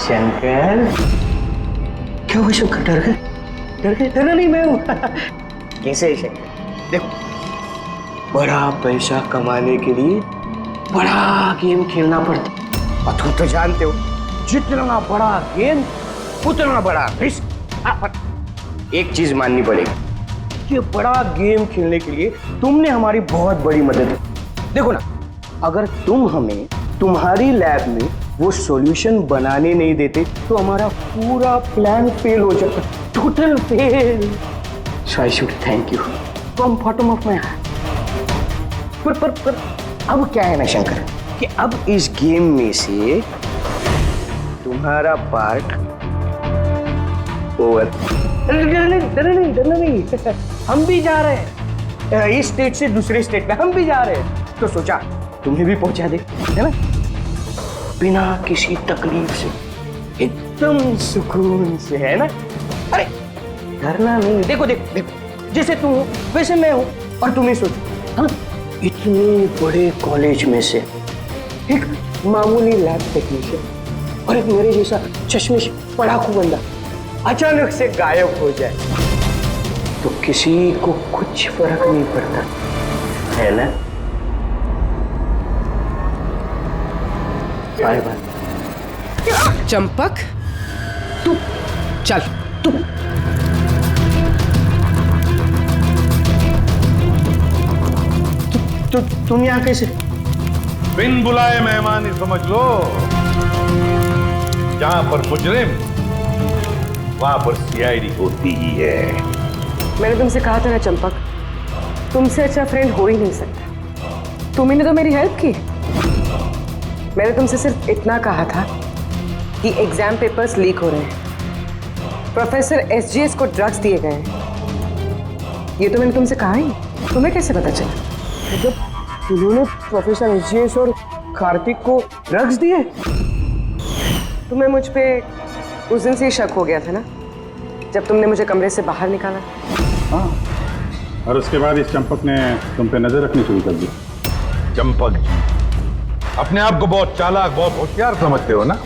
शंकर, क्या हुआ शंकर? डर गए? डर गए? डरा नहीं, मैं हूं। कैसे है शंकर? देखो, बड़ा पैसा कमाने के लिए बड़ा गेम खेलना पड़ता, और तुम तो जानते हो जितना बड़ा गेम उतना बड़ा रिस्क। एक चीज माननी पड़ेगी, ये बड़ा गेम खेलने के लिए तुमने हमारी बहुत बड़ी मदद की। देखो ना, अगर तुम हमें तुम्हारी लैब में वो सॉल्यूशन बनाने नहीं देते तो हमारा पूरा प्लान फेल हो जाता, total fail. So I should thank you from bottom of my heart. पर अब क्या है ना शंकर, कि अब इस गेम में से तुम्हारा पार्ट ओवर। डरना नहीं, हम भी जा रहे हैं इस स्टेट से दूसरे स्टेट में, हम भी जा रहे हैं। तो सोचा तुम्हें भी पहुंचा दे, है ना, बिना किसी तकलीफ से, एकदम सुकून से, है ना। अरे डरना नहीं। देखो देखो देखो, जैसे तुम हो वैसे मैं हूं, और तुम्हें सोचो, हाँ, इतने बड़े कॉलेज में से एक मामूली लैब टेक्नीशियन और एक मेरे जैसा चश्मिश पढ़ाकू बंदा अचानक से गायब हो जाए तो किसी को कुछ फर्क नहीं पड़ता, है ना। Bye bye. चंपक, तू चल, तू तुम यहाँ कैसे? बिन बुलाए मेहमान ही समझ लो। जहां पर मुजरिम वहां पर सीआईडी होती ही है। मैंने तुमसे कहा था ना चंपक, तुमसे अच्छा फ्रेंड हो ही नहीं सकता। तुमने तो मेरी हेल्प की। मैंने तुमसे सिर्फ इतना कहा था कि एग्जाम पेपर्स लीक हो रहे हैं, प्रोफेसर एसजीएस को ड्रग्स दिए गए हैं। ये तो मैंने तुमसे कहा ही। तुम्हें कैसे पता चला? मतलब उन्होंने प्रोफेसर एसजीएस और कार्तिक को ड्रग्स दिए? तुम्हें मुझ पे उस दिन से ही शक हो गया था ना, जब तुमने मुझे कमरे से बाहर निकाला। हाँ, और उसके बाद इस चंपक ने तुम पे नजर रखनी शुरू कर दी। चंपक जी, अपने आप को बहुत चालाक, बहुत होशियार समझते हो ना।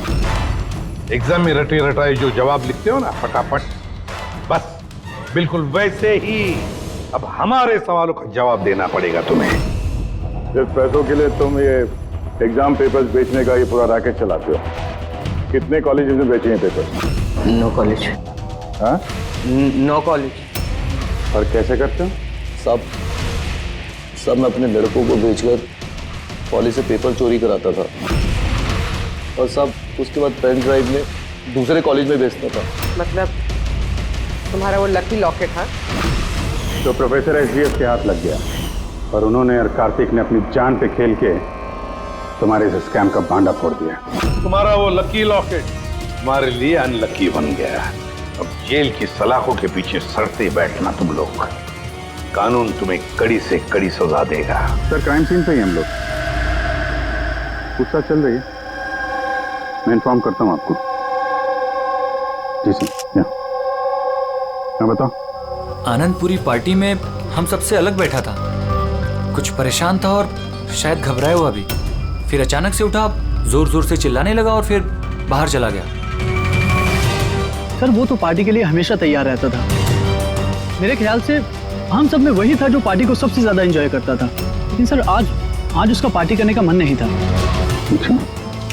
एग्जाम में रटे रटाए जो जवाब लिखते हो ना फटाफट, बस बिल्कुल वैसे ही अब हमारे सवालों का जवाब देना पड़ेगा तुम्हें। जिस पैसों के लिए तुम ये एग्जाम पेपर्स बेचने का ये पूरा रैकेट चलाते हो, कितने कॉलेजेस में बेचे हैं पेपर्स? 9 कॉलेज। हाँ, 9 कॉलेज। और कैसे करते हो? सब मैं अपने लड़कों को बेचकर कॉलेज से पेपर चोरी कराता था, और सब उसके बाद पेन ड्राइव में दूसरे कॉलेज में बेचता था। मतलब तुम्हारा वो लकी लॉकेट था जो प्रोफेसर एसजीएस के हाथ लग गया, और उन्होंने और कार्तिक ने अपनी जान पे खेल के तुम्हारे इस स्कैम का भांडा फोड़ दिया। तुम्हारा वो लकी लॉकेट तुम्हारे लिए अनलकी बन गया। अब जेल की सलाखों के पीछे सड़ते बैठना तुम लोग। कानून तुम्हें कड़ी से कड़ी सजा देगा। सर, क्राइम सीन पे ही हम लोग, पूछताछ चल रही है, मैं इन्फॉर्म करता हूँ आपको। जी सर। मैं बताओ। आनंदपुरी पार्टी में हम सबसे अलग बैठा था, कुछ परेशान था और शायद घबराया हुआ भी। फिर अचानक से उठा, जोर जोर से चिल्लाने लगा और फिर बाहर चला गया। सर वो तो पार्टी के लिए हमेशा तैयार रहता था। मेरे ख्याल से हम सब में वही था जो पार्टी को सबसे ज्यादा एंजॉय करता था। लेकिन सर आज उसका पार्टी करने का मन नहीं था।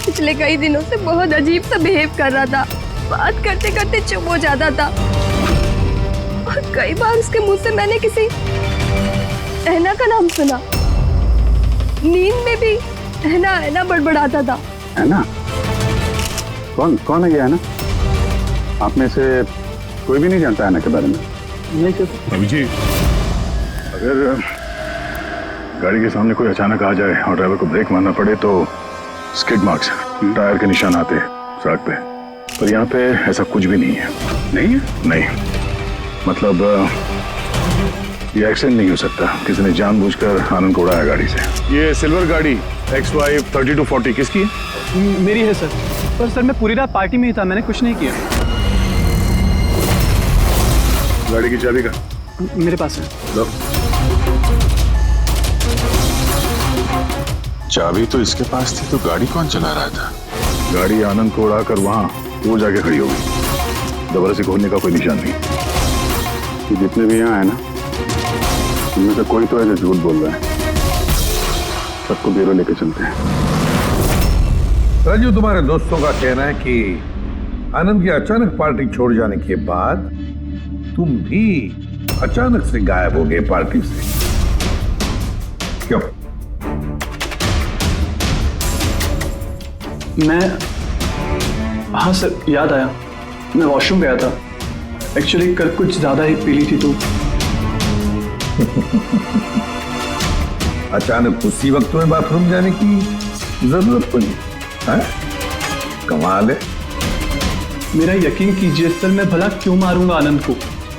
पिछले कई दिनों से बहुत अजीब सा बिहेव कर रहा था, बात करते करते चुप हो जाता था, और कई बार उसके मुंह से मैंने किसी ऐना का नाम सुना। नींद में भी ऐना ऐना बड़बड़ाता था। ऐना? कौन है ये ऐना? आप में से कोई भी नहीं जानता ऐना के बारे में? नहीं सर। अभी जी, अगर गाड़ी के सामने कोई अचानक आ जाए और ड्राइवर को ब्रेक मारना पड़े तो स्किड मार्क्स, टायर के निशान आते हैं सड़क पे, पर यहाँ पे ऐसा कुछ भी नहीं है। नहीं है? नहीं, मतलब ये एक्सीडेंट नहीं हो सकता। किसी ने जानबूझकर आनंद को उड़ाया गाड़ी से। ये सिल्वर गाड़ी एक्स वाइफ 30 to 40 किसकी है? मेरी है सर। पर सर मैं पूरी रात पार्टी में ही था, मैंने कुछ नहीं किया। गाड़ी की चाबी का मेरे पास है। लो। चाबी तो इसके पास थी, तो गाड़ी कौन चला रहा था? गाड़ी आनंद को उड़ाकर वहां वो जाके खड़ी हो गई। दोबारा से खोलने का कोई निशान नहीं। कि जितने भी यहाँ है ना, उनमें से कोई तो ऐसे झूठ बोल रहा है। सबको ब्यूरो लेके चलते हैं। राजू, तुम्हारे दोस्तों का कहना है कि आनंद की अचानक पार्टी छोड़ जाने के बाद तुम भी अचानक से गायब हो गए पार्टी से। क्यों? हाँ सर, याद आया, मैं वॉशरूम गया था। एक्चुअली कल कुछ ज्यादा ही पी ली थी तो। अचानक उसी वक्त तुम्हें बाथरूम जाने की जरूरत पड़ी है? कमाल है। मेरा यकीन कीजिए सर, मैं भला क्यों मारूंगा आनंद को,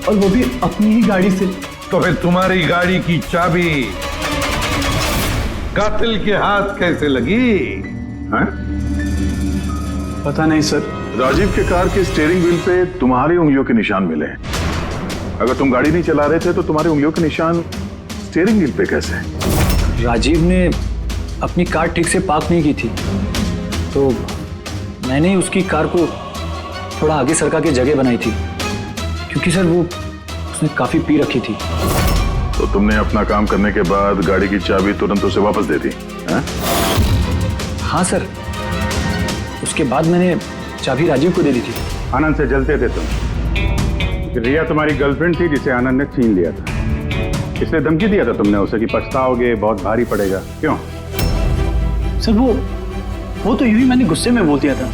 और वो भी अपनी ही गाड़ी से। तो फिर तुम्हारी गाड़ी की चाबी कातिल के हाथ कैसे लगी है? पता नहीं सर। राजीव के कार के स्टीयरिंग व्हील पे तुम्हारी उंगलियों के निशान मिले। अगर तुम गाड़ी नहीं चला रहे थे तो तुम्हारी उंगलियों के निशान स्टीयरिंग व्हील पे कैसे? राजीव ने अपनी कार ठीक से पार्क नहीं की थी, तो मैंने उसकी कार को थोड़ा आगे सरका के जगह बनाई थी, क्योंकि सर वो उसने काफी पी रखी थी। तो तुमने अपना काम करने के बाद गाड़ी की चाबी तुरंत उसे वापस दे दी? हाँ सर, उसके बाद मैंने चाबी राजीव को दे दी थी। आनंद से जलते थे तुम। रिया तुम्हारी गर्लफ्रेंड थी जिसे आनंद ने छीन लिया था, इसलिए धमकी दिया था तुमने उसे कि पछताओगे, बहुत भारी पड़ेगा। क्यों? सर वो तो यूं ही मैंने गुस्से में बोल दिया था।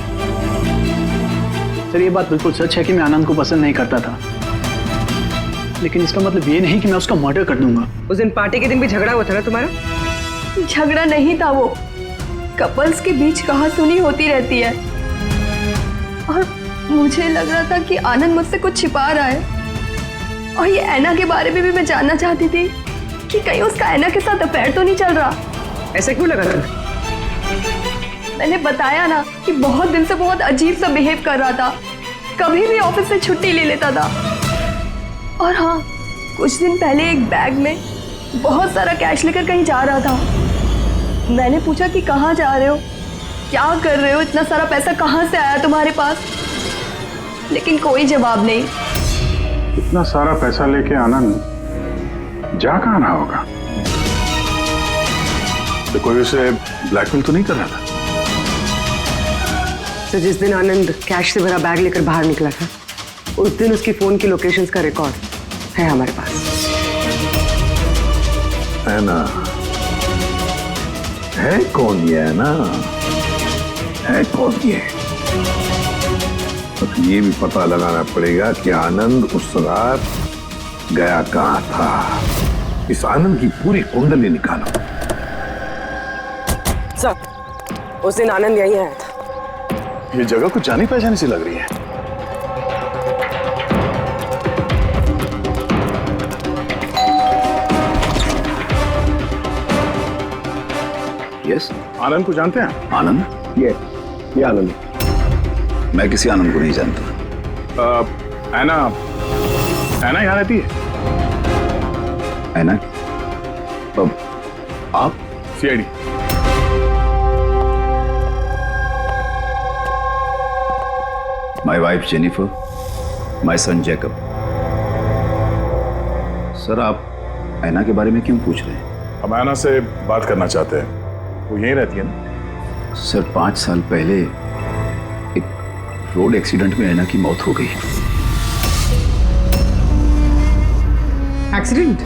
सर ये बात बिल्कुल सच है कि मैं आनंद को पसंद नहीं करता था, लेकिन इसका मतलब ये नहीं कि मैं उसका मर्डर कर दूंगा। उस दिन पार्टी के दिन भी झगड़ा हुआ था ना तुम्हारा? झगड़ा नहीं था, वो कपल्स के बीच कहासुनी होती रहती है, और मुझे लग रहा था कि आनंद मुझसे कुछ छिपा रहा है। और ये ऐना के बारे में भी मैं जानना चाहती थी कि कहीं उसका ऐना के साथ अफेयर तो नहीं चल रहा। ऐसा क्यों लगा था? मैंने बताया ना कि बहुत दिन से बहुत अजीब सा बिहेव कर रहा था, कभी भी ऑफिस से छुट्टी ले लेता था। और हाँ, कुछ दिन पहले एक बैग में बहुत सारा कैश लेकर कहीं जा रहा था। मैंने पूछा कि कहाँ जा रहे हो, क्या कर रहे हो, इतना सारा पैसा कहाँ से आया तुम्हारे पास? लेकिन कोई जवाब नहीं। इतना सारा पैसा लेके आनंद जा कहाँ रहा होगा? तो कोई उसे ब्लैकमेल तो नहीं कर रहा था? तो जिस दिन आनंद कैश से भरा बैग लेकर बाहर निकला था, उस दिन उसकी फोन की लोकेशंस का रिकॉर्ड है हमारे पास। है ना? है कौन ये? है ना? है कौन ये? तो ये भी पता लगाना पड़ेगा कि आनंद उस रात गया कहाँ था। इस आनंद की पूरी कुंडली निकालो। सर, उस दिन आनंद यहीं आया था। ये जगह कुछ जानी पहचानी सी लग रही है। यस, आनंद को जानते हैं? आनंद? ये आनंद। मैं किसी आनंद को नहीं जानता। ऐना यहाँ रहती है? ऐना? अब आप? CID. My wife Jennifer, my son Jacob. Sir, आप ऐना के बारे में क्यों पूछ रहे हैं? हम ऐना से बात करना चाहते हैं। वो यहीं रहती है ना? सर, 5 साल पहले एक रोड एक्सीडेंट में ऐना की मौत हो गई। एक्सीडेंट?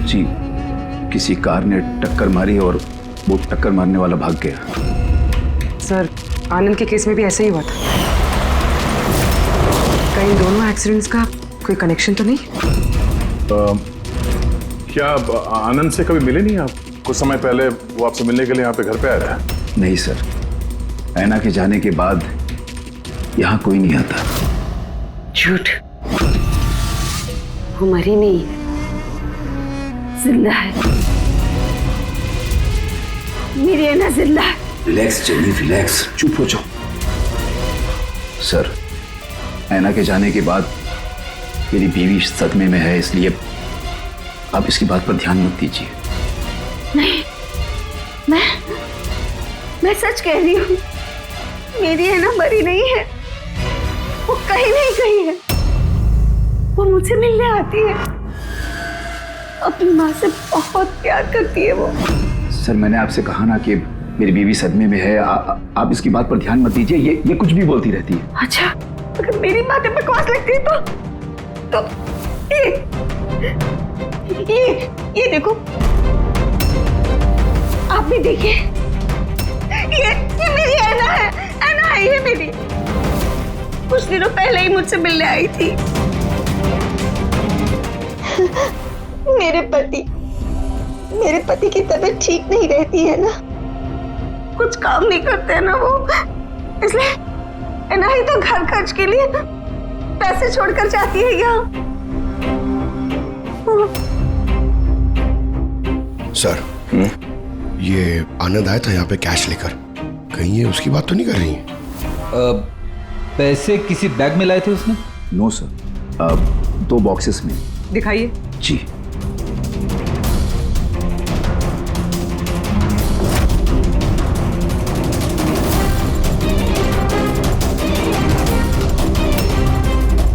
जी, किसी कार ने टक्कर मारी और वो टक्कर मारने वाला भाग गया। सर, आनंद के केस में भी ऐसा ही हुआ था। कहीं दोनों एक्सीडेंट्स का कोई कनेक्शन तो नहीं? क्या आनंद से कभी मिले नहीं आप? कुछ समय पहले वो आपसे मिलने के लिए यहाँ पे घर पे आया था? नहीं सर, ऐना के जाने के बाद यहाँ कोई नहीं आता। झूठ, वो मरी नहीं है, जिंदा है। मेरी ऐना जिंदा है। रिलैक्स जेनी, रिलैक्स, चुप हो जाओ। सर, ऐना के जाने के बाद मेरी बीवी सदमे में है, इसलिए आप इसकी बात पर ध्यान मत दीजिए। नहीं, मैं सच कह रही हूँ, मेरी ऐना मरी नहीं है, वो कहीं नहीं गई है, वो मुझसे मिलने आती है, अपनी माँ से बहुत प्यार करती है वो। सर, मैंने आपसे कहा ना कि मेरी बीवी सदमे में है, आप इसकी बात पर ध्यान मत दीजिए, ये कुछ भी बोलती रहती है। अच्छा, अगर मेरी बातें बकवास लगती है तो ये देखो, आप भी देखिए, ये मेरी ऐना है, ऐना आई है मेरी, कुछ दिनों पहले ही मुझसे मिलने आई थी। मेरे पति की तबीयत ठीक नहीं रहती है ना, कुछ काम नहीं करते हैं ना वो, इसलिए ऐना ही तो घर खर्च के लिए पैसे छोड़कर जाती है यहाँ। सर, ये आनंद आया था यहाँ पे कैश लेकर, कहीं ये उसकी बात तो नहीं कर रही है? पैसे किसी बैग में लाए थे उसने? नो सर, 2 बॉक्सेस में। दिखाइए। जी।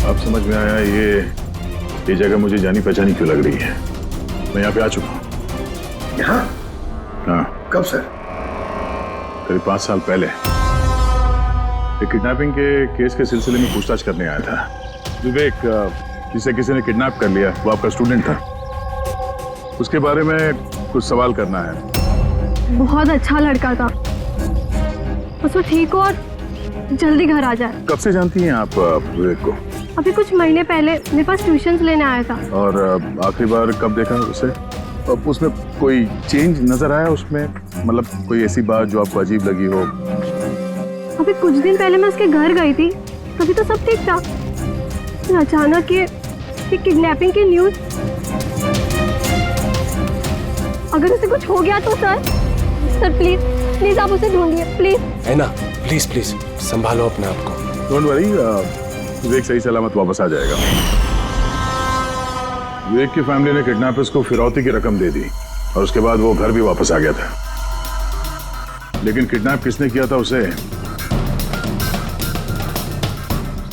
अब समझ में आया ये जगह मुझे जानी पहचानी क्यों लग रही है। मैं यहाँ पे आ चुका हूँ। यहाँ? हाँ। कब सर? करीब 5 साल पहले एक किडनैपिंग के केस के सिलसिले में पूछताछ करने आया था। विवेक, जिसे किसी ने किडनैप कर लिया, वो आपका स्टूडेंट था, उसके बारे में कुछ सवाल करना है। बहुत अच्छा लड़का था, बस वो ठीक हो और जल्दी घर आ जाए। कब से जानती हैं आप विवेक को? अभी कुछ महीने पहले मेरे पास ट्यूशंस लेने आया था। और आखिरी बार कब देखा उसे? उसमें कोई चेंज नजर आया उसमें, मतलब कोई ऐसी बात जो आपको अजीब लगी हो? अभी कुछ दिन पहले मैं उसके घर गई थी, तभी तो सब ठीक था, अचानक ये किडनैपिंग की न्यूज। अगर उसे कुछ हो गया तो सर प्लीज आप उसे ढूंढिए, प्लीज। है ना, प्लीज संभालो अपने आप को। डोंट वरी, विवेक सही सलामत वापस आ जाएगा। विवेक की फैमिली ने किडनैपर्स को फिरौती की रकम दे दी और उसके बाद वो घर भी वापस आ गया था, लेकिन किडनैप किसने किया था उसे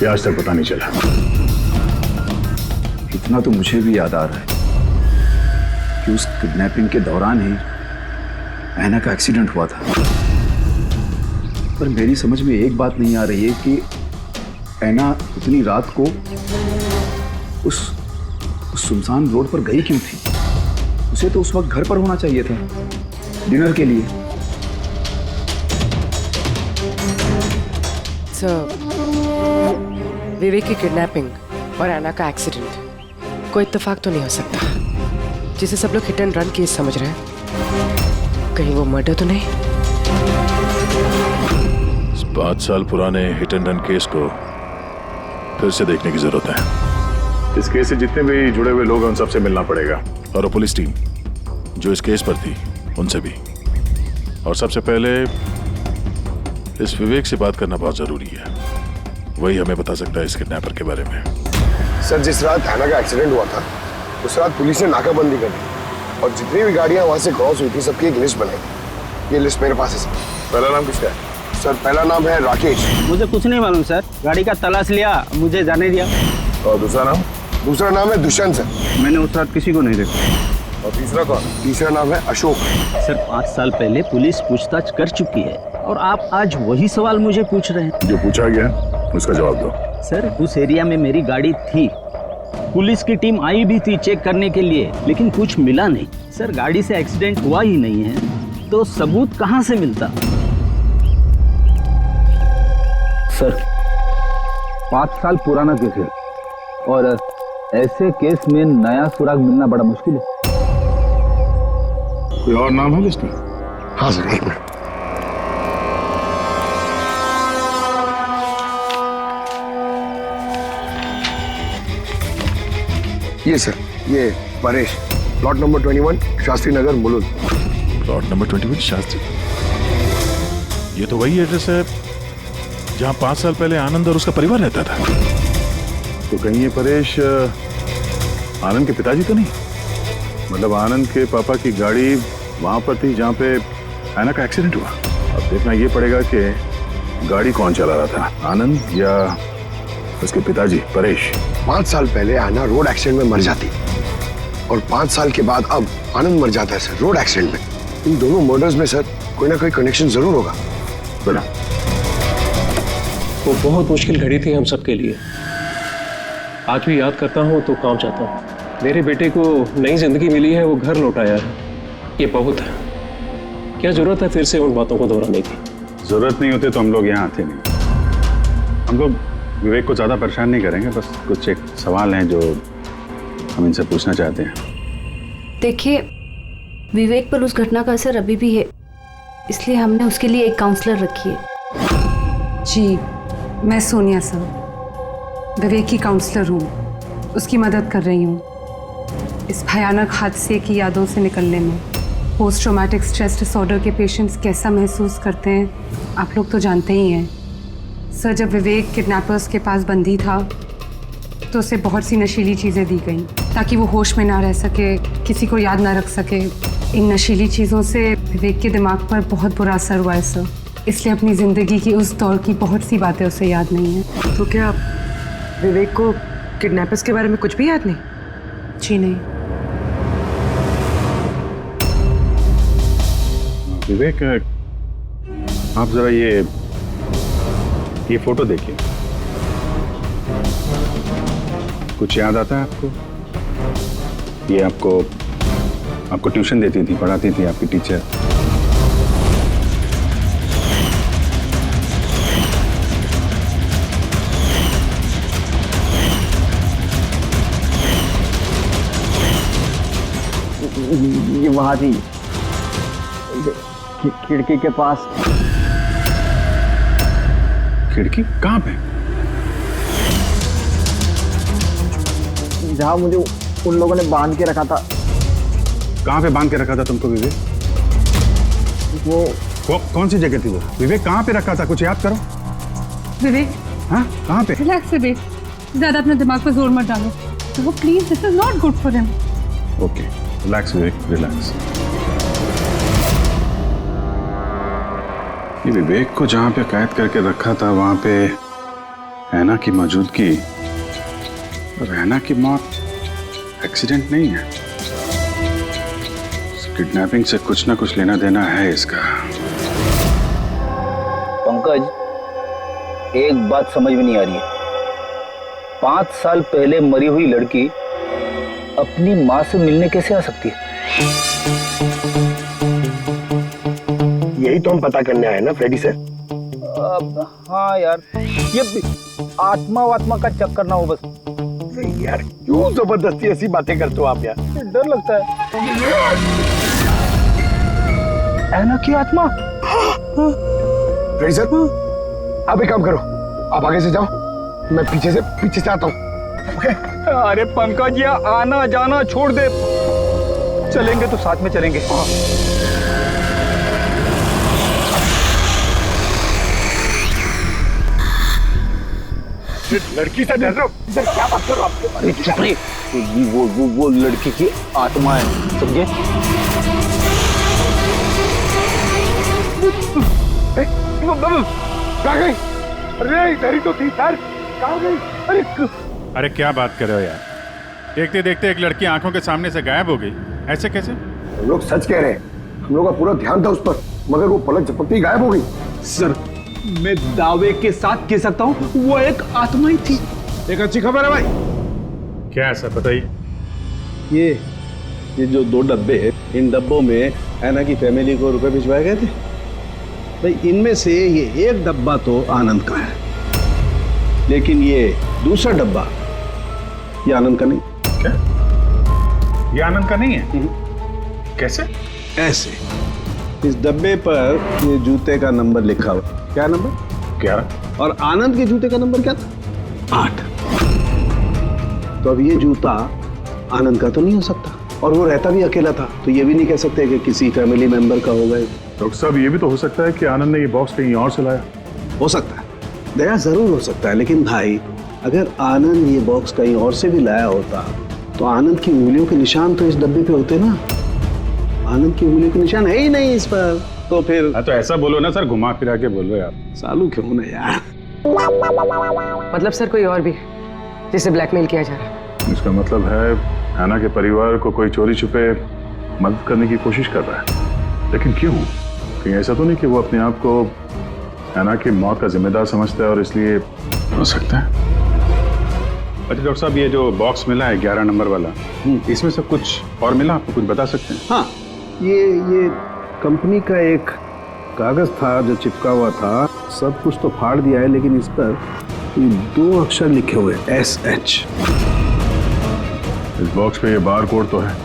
ये आज तक पता नहीं चला। इतना तो मुझे भी याद आ रहा है कि उस किडनैपिंग के दौरान ही ऐना का एक्सीडेंट हुआ था, पर मेरी समझ में एक बात नहीं आ रही है कि ऐना उतनी रात को उस सुनसान रोड पर गई क्यों थी? उसे तो उस वक्त घर पर होना चाहिए था, डिनर के लिए। विवेक की किडनैपिंग और ऐना का एक्सीडेंट कोई इत्तेफाक तो नहीं हो सकता, जिसे सब लोग हिट एंड रन केस समझ रहे हैं। कहीं वो मर्डर तो नहीं? 5 साल पुराने हिट एंड रन केस को फिर से देखने की जरूरत है। इस केस से जितने भी जुड़े हुए लोग हैं उन सबसे मिलना पड़ेगा, और वो पुलिस टीम जो इस केस पर थी उनसे भी। और सबसे पहले इस विवेक से बात करना बहुत जरूरी है, वही हमें बता सकता है इस किडनैपर के बारे में। सर, जिस रात ऐना का एक्सीडेंट हुआ था उस रात पुलिस ने नाकाबंदी कर दी और जितनी भी गाड़ियां वहां से क्रॉस हुई थी सबकी एक लिस्ट बनाई। ये लिस्ट मेरे पास है सर। पहला नाम किसका है? सर, पहला नाम है राकेश। मुझे कुछ नहीं मालूम सर, गाड़ी का तलाश लिया, मुझे जाने दिया। और दूसरा नाम? दूसरा नाम है दुष्यंत सर। मैंने उस रात किसी को नहीं देखा। और तीसरा कौन? तीसरा नाम है अशोक। सर, 5 साल पहले पुलिस पूछताछ कर चुकी है और आप आज वही सवाल मुझे पूछ रहे हैं। जो पूछा गया उसका जवाब दो। सर, उस एरिया में मेरी गाड़ी थी, पुलिस की टीम आई भी थी चेक करने के लिए, लेकिन कुछ मिला नहीं। सर, गाड़ी से एक्सीडेंट हुआ ही नहीं है तो सबूत कहां से मिलता? सर, 5 साल पुराना केस है और ऐसे केस में नया सुराग मिलना बड़ा मुश्किल है। कोई और नाम है लिस्ट में? हाँ सर, एक मिनट। ये सर, ये Paresh, plot number 21 Shastri Nagar Mulund. Plot number 21 Shastri. ये तो वही एड्रेस है जहां 5 साल पहले आनंद और उसका परिवार रहता था। तो कहीं ये परेश आनंद के पिताजी तो नहीं? मतलब आनंद के पापा की गाड़ी वहां पर थी जहां पे ऐना का एक्सीडेंट हुआ। अब देखना ये पड़ेगा कि गाड़ी कौन चला रहा था, आनंद या उसके पिताजी परेश। 5 साल पहले ऐना रोड एक्सीडेंट में मर जाती और 5 साल के बाद अब आनंद मर जाता है सर रोड एक्सीडेंट में। इन दोनों मर्डर्स में सर कोई ना कोई कनेक्शन जरूर होगा। बड़ा वो बहुत मुश्किल घड़ी थी हम सबके लिए। आज भी याद करता हूँ तो कांप जाता हूँ। मेरे बेटे को नई जिंदगी मिली है, वो घर लौटाया है, ये बहुत है। क्या जरूरत है फिर से उन बातों को दोहराने की? जरूरत नहीं होती तो हम लोग यहाँ आते नहीं। हम लोग विवेक को ज्यादा परेशान नहीं करेंगे, बस कुछ एक सवाल हैं जो हम इनसे पूछना चाहते हैं। देखिए, विवेक पर उस घटना का असर अभी भी है, इसलिए हमने उसके लिए एक काउंसलर रखी है। जी, मैं सोनिया सर, विवेक की काउंसलर हूँ। उसकी मदद कर रही हूँ इस भयानक हादसे की यादों से निकलने में। पोस्ट ट्रॉमेटिक स्ट्रेस डिसऑर्डर के पेशेंट्स कैसा महसूस करते हैं आप लोग तो जानते ही हैं। सर, जब विवेक किडनैपर्स के पास बंदी था तो उसे बहुत सी नशीली चीज़ें दी गई ताकि वो होश में ना रह सके, किसी को याद ना रख सके। इन नशीली चीज़ों से विवेक के दिमाग पर बहुत बुरा असर हुआ है सर, इसलिए अपनी ज़िंदगी की उस दौर की बहुत सी बातें उसे याद नहीं है। तो क्या विवेक को किडनैपर्स के बारे में कुछ भी याद नहीं? जी नहीं। विवेक, आप जरा ये फोटो देखिए। कुछ याद आता है आपको? ये आपको ट्यूशन देती थी, पढ़ाती थी आपकी टीचर। ये वहां थी खिड़की के पास। खिड़की कहाँ पे? जहाँ मुझे उन लोगों ने बांध के रखा था। कहाँ पे बांध के रखा था तुमको विवेक? वो कौन सी जगह थी वो? विवेक कहाँ पे रखा था, कुछ याद करो। विवेक, हाँ कहाँ पे? रिलैक्स विवेक, ज्यादा अपने दिमाग पर जोर मत डालो। वो please, this is not good for him. Okay, relax Vivek, relax. ये विवेक को जहाँ पे कैद करके रखा था वहां पे ऐना की मौजूदगी और ऐना की मौत एक्सीडेंट नहीं है। किडनैपिंग से कुछ ना कुछ लेना देना है इसका। पंकज, एक बात समझ में नहीं आ रही है। 5 साल पहले मरी हुई लड़की अपनी माँ से मिलने कैसे आ सकती है? यही तो हम पता करने आए ना फ्रेडी सर। हाँ यार, ये आत्मा वात्मा का चक्कर ना हो बस। यार क्यों जबरदस्ती ऐसी बातें करते हो आप यार? डर लगता है। ऐना की आत्मा? फ्रेडी सर, आप एक काम करो, आप आगे से जाओ, मैं पीछे से आता हूँ। ओके? अरे पंकज, ये आना जाना छोड़ दे, चलेंगे तो साथ में चलेंगे। लड़की से डर रहे हो? सर क्या बात कर रहे हो आप? अरे चुप रही, वो लड़की की आत्मा है, समझे? कहाँ गई? अरे डरी तो थी सर, कहाँ गई? अरे क्या बात कर रहे हो यार? देखते देखते एक लड़की आंखों के सामने से गायब हो गई, ऐसे कैसे? हम लोग सच कह रहे हैं, हम लोग का पूरा ध्यान था उस पर, मगर वो पलक झपकते ही गायब हो गई। सर, मैं दावे के साथ कह सकता हूँ वो एक आत्मा ही थी। एक अच्छी खबर है भाई। क्या है सर, बताइए। ये जो 2 डब्बे हैं, इन डब्बों में ऐना की फैमिली को रुपए भिजवाए गए थे भाई। इनमें से ये एक डब्बा तो आनंद का है, लेकिन ये दूसरा डब्बा ये आनंद का नहीं। क्या? ये आनंद का नहीं है? कैसे? ऐसे, इस डब्बे पर ये जूते का नंबर लिखा हुआ। क्या नंबर? 11। और आनंद के जूते का नंबर क्या था? 8। तो अब ये जूता आनंद का तो नहीं हो सकता, और वो रहता भी अकेला था, तो ये भी नहीं कह सकते कि किसी फैमिली मेंबर का होगा। डॉक्टर साहब, ये भी तो हो सकता है कि आनंद ने ये बॉक्स कहीं और से लाया। हो सकता है, दया जरूर हो सकता है, लेकिन भाई अगर आनंद ये बॉक्स कहीं और से भी लाया होता तो आनंद की उंगलियों के निशान तो इस डब्बे पे होते ना। आनंद की उंगलियों के निशान है ही नहीं इस पर, तो फिर तो ऐसा बोलो ना सर, घुमा फिरा के बोलो यार। सालू क्यों ना यार। मतलब सर कोई और भी जिसे ब्लैकमेल किया जा रहा है? इसका मतलब है हैना के परिवार को कोई चोरी छुपे मदद करने की कोशिश कर रहा है, लेकिन क्यों? कहीं ऐसा तो नहीं कि वो अपने आप को हैना की मौत का जिम्मेदार समझता है और इसलिए? हो सकता है। अच्छा डॉक्टर साहब, ये जो बॉक्स मिला है 11 नंबर वाला, इसमें से कुछ और मिला? आपको कुछ बता सकते हैं? हाँ, ये कंपनी का एक कागज था जो चिपका हुआ था। सब कुछ तो फाड़ दिया है, लेकिन इस पर 2 अक्षर लिखे हुए SH। इस बॉक्स पे ये बार कोड तो है,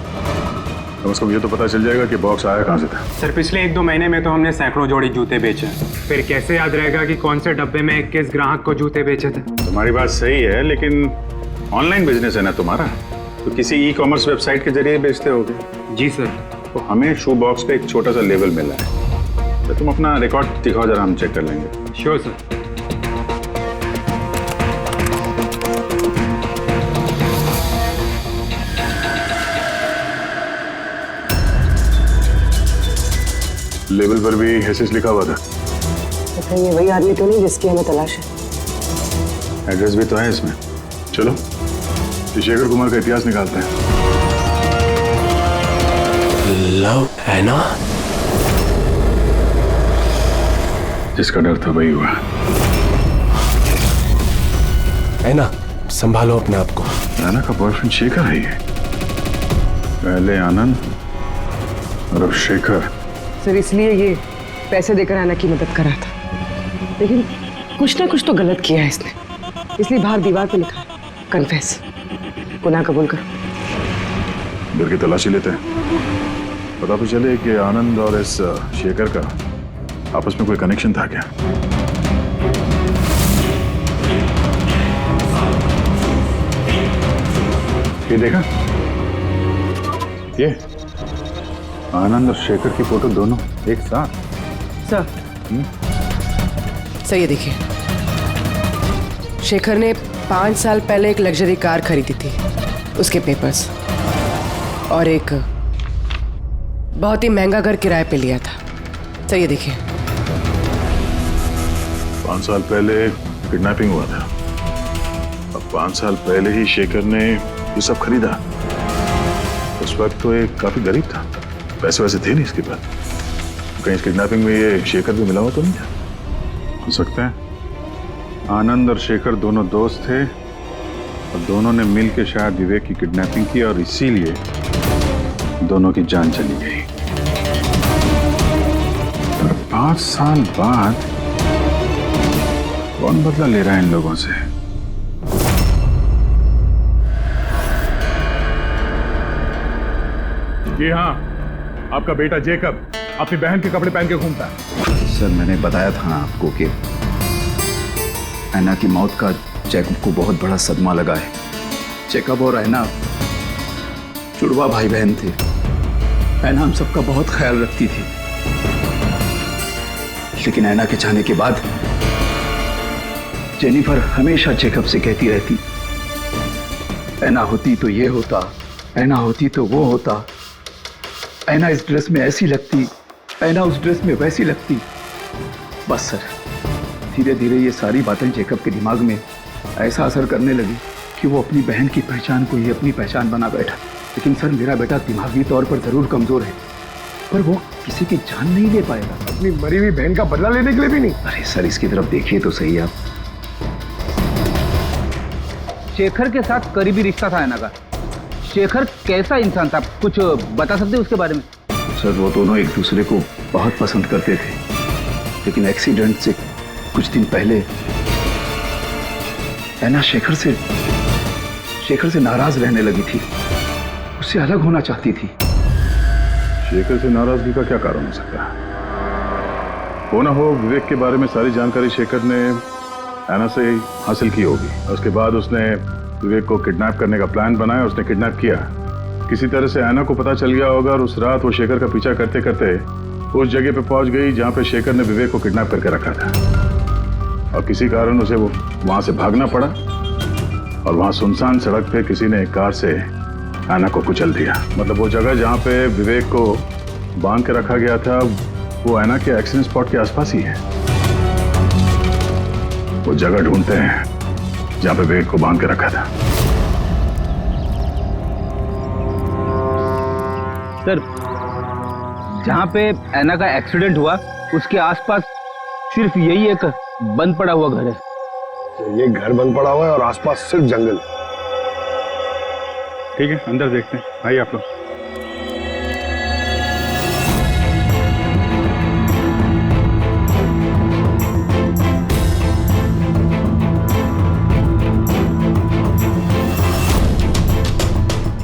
कम से कम ये तो पता चल जाएगा कि बॉक्स आया कहाँ से था। सर पिछले 1-2 महीने में तो हमने सैकड़ों जोड़ी जूते बेचे, फिर कैसे याद रहेगा कि कौन से डब्बे में किस ग्राहक को जूते बेचे थे? तुम्हारी बात सही है, लेकिन ऑनलाइन बिजनेस है ना तुम्हारा, तो किसी ई-कॉमर्स वेबसाइट के जरिए बेचते होगे। जी सर। तो हमें शू बॉक्स पे एक छोटा सा लेबल मिला है, तो तुम अपना रिकॉर्ड दिखाओ जरा, हम चेक कर लेंगे। Sure sir. लेबल पर भी एसएस लिखा हुआ था। तो ये वही आदमी तो नहीं जिसकी हमें तलाश है? एड्रेस भी तो है इसमें। चलो शेखर कुमार का इतिहास निकालते हैं। लव है ना? जिसका डर था वही हुआ है ना? संभालो अपने आप को। हैना का बॉयफ्रेंड शेखर है ये। पहले आनंद और अब शेखर। सर इसलिए ये पैसे देकर आना की मदद कर रहा था, लेकिन कुछ ना कुछ तो गलत किया है इसने, इसलिए बाहर दीवार पे लिखा है कन्फेस, गुनाह कबूल करो। घर की तलाशी लेते हैं, पता तो चले कि आनंद और इस शेखर का आपस में कोई कनेक्शन था क्या। ये देखा, ये आनंद और शेखर की फोटो दोनों एक साथ। सर सर ये देखिए, शेखर ने 5 साल पहले एक लग्जरी कार खरीदी थी, उसके पेपर्स, और एक बहुत ही महंगा घर किराए पे लिया था। सर ये देखिए, 5 साल पहले किडनैपिंग हुआ था, अब 5 साल पहले ही शेखर ने ये सब खरीदा। उस वक्त तो ये काफी गरीब था, पैसे वैसे थे नहीं इसके पास। कहीं इस किडनैपिंग में ये शेखर भी मिला हुआ तो नहीं था? हो सकता है आनंद और शेखर दोनों दोस्त थे और दोनों ने मिलकर शायद विवेक की किडनैपिंग की और इसीलिए दोनों की जान चली गई। और 5 साल बाद कौन बदला ले रहा है इन लोगों से? जी हाँ, आपका बेटा जेकब अपनी बहन के कपड़े पहन के घूमता है। सर मैंने बताया था ना आपको कि ऐना की मौत का जैकब को बहुत बड़ा सदमा लगा है। जैकब और ऐना जुड़वा भाई बहन थे। ऐना हम सबका बहुत ख्याल रखती थी, लेकिन ऐना के जाने के बाद जेनिफर हमेशा जैकब से कहती रहती, ऐना होती तो ये होता, ऐना होती तो वो होता, ऐना इस ड्रेस में ऐसी लगती, ऐना उस ड्रेस में वैसी लगती। बस सर, धीरे धीरे ये सारी बातें जैकब के दिमाग में ऐसा असर करने लगी कि वो अपनी बहन की पहचान को ही अपनी पहचान बना बैठा। लेकिन सर मेरा बेटा दिमागी तौर पर जरूर कमजोर है, पर वो किसी की जान नहीं ले पाएगा। अपनी मरी हुई बहन का बदला लेने के लिए भी नहीं। अरे सर इसकी तरफ देखिए तो सही आप। शेखर के साथ करीबी रिश्ता था ऐना का। शेखर कैसा इंसान था, कुछ बता सकते उसके बारे में? सर वो दोनों एक दूसरे को बहुत पसंद करते थे, लेकिन एक्सीडेंट से कुछ दिन पहले ऐना शेखर से नाराज रहने लगी थी, उससे अलग होना चाहती थी। शेखर से नाराजगी का क्या कारण हो सकता है? हो ना हो विवेक के बारे में सारी जानकारी शेखर ने ऐना से हासिल की होगी। उसके बाद उसने विवेक को किडनैप करने का प्लान बनाया, उसने किडनैप किया। किसी तरह से ऐना को पता चल गया होगा और उस रात वो शेखर का पीछा करते करते उस जगह पे पहुंच गई जहां पे शेखर ने विवेक को किडनैप करके रखा था, और किसी कारण उसे वो वहां से भागना पड़ा, और वहां सुनसान सड़क पे किसी ने एक कार से ऐना को कुचल दिया। मतलब वो जगह जहां पे विवेक को बांध के रखा गया था वो ऐना के एक्सीडेंट स्पॉट के आसपास ही है। वो जगह ढूंढते हैं जहां पे विवेक को बांध के रखा था। सर, जहाँ पे ऐना का एक्सीडेंट हुआ उसके आसपास सिर्फ यही एक बंद पड़ा हुआ घर है। ये घर बंद पड़ा हुआ है और आसपास सिर्फ जंगल। ठीक है, अंदर देखते हैं। आइए आप लोग।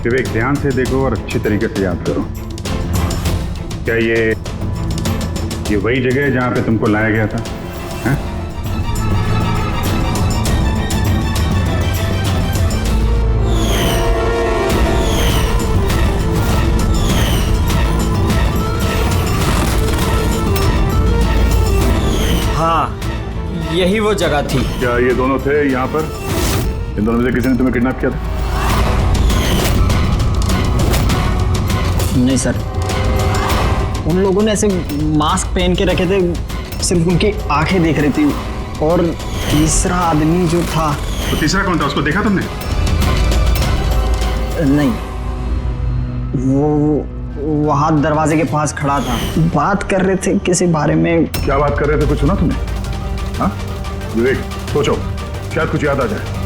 विवेक, ध्यान से देखो और अच्छी तरीके से याद करो। क्या ये वही जगह है जहां पे तुमको लाया गया था? है? हाँ, यही वो जगह थी। क्या ये दोनों थे यहाँ पर? इन दोनों में से किसी ने तुम्हें किडनैप किया था? नहीं सर, उन लोगों ने ऐसे मास्क पहन के रखे थे, सिर्फ उनकी आंखें दिख रही थी। और तीसरा आदमी जो था। तो तीसरा कौन था? उसको देखा तुमने? नहीं, वो वहां दरवाजे के पास खड़ा था, बात कर रहे थे किसी बारे में। क्या बात कर रहे थे? कुछ सुना तुमने? हाँ विवेक, सोचो, शायद कुछ याद आ जाए।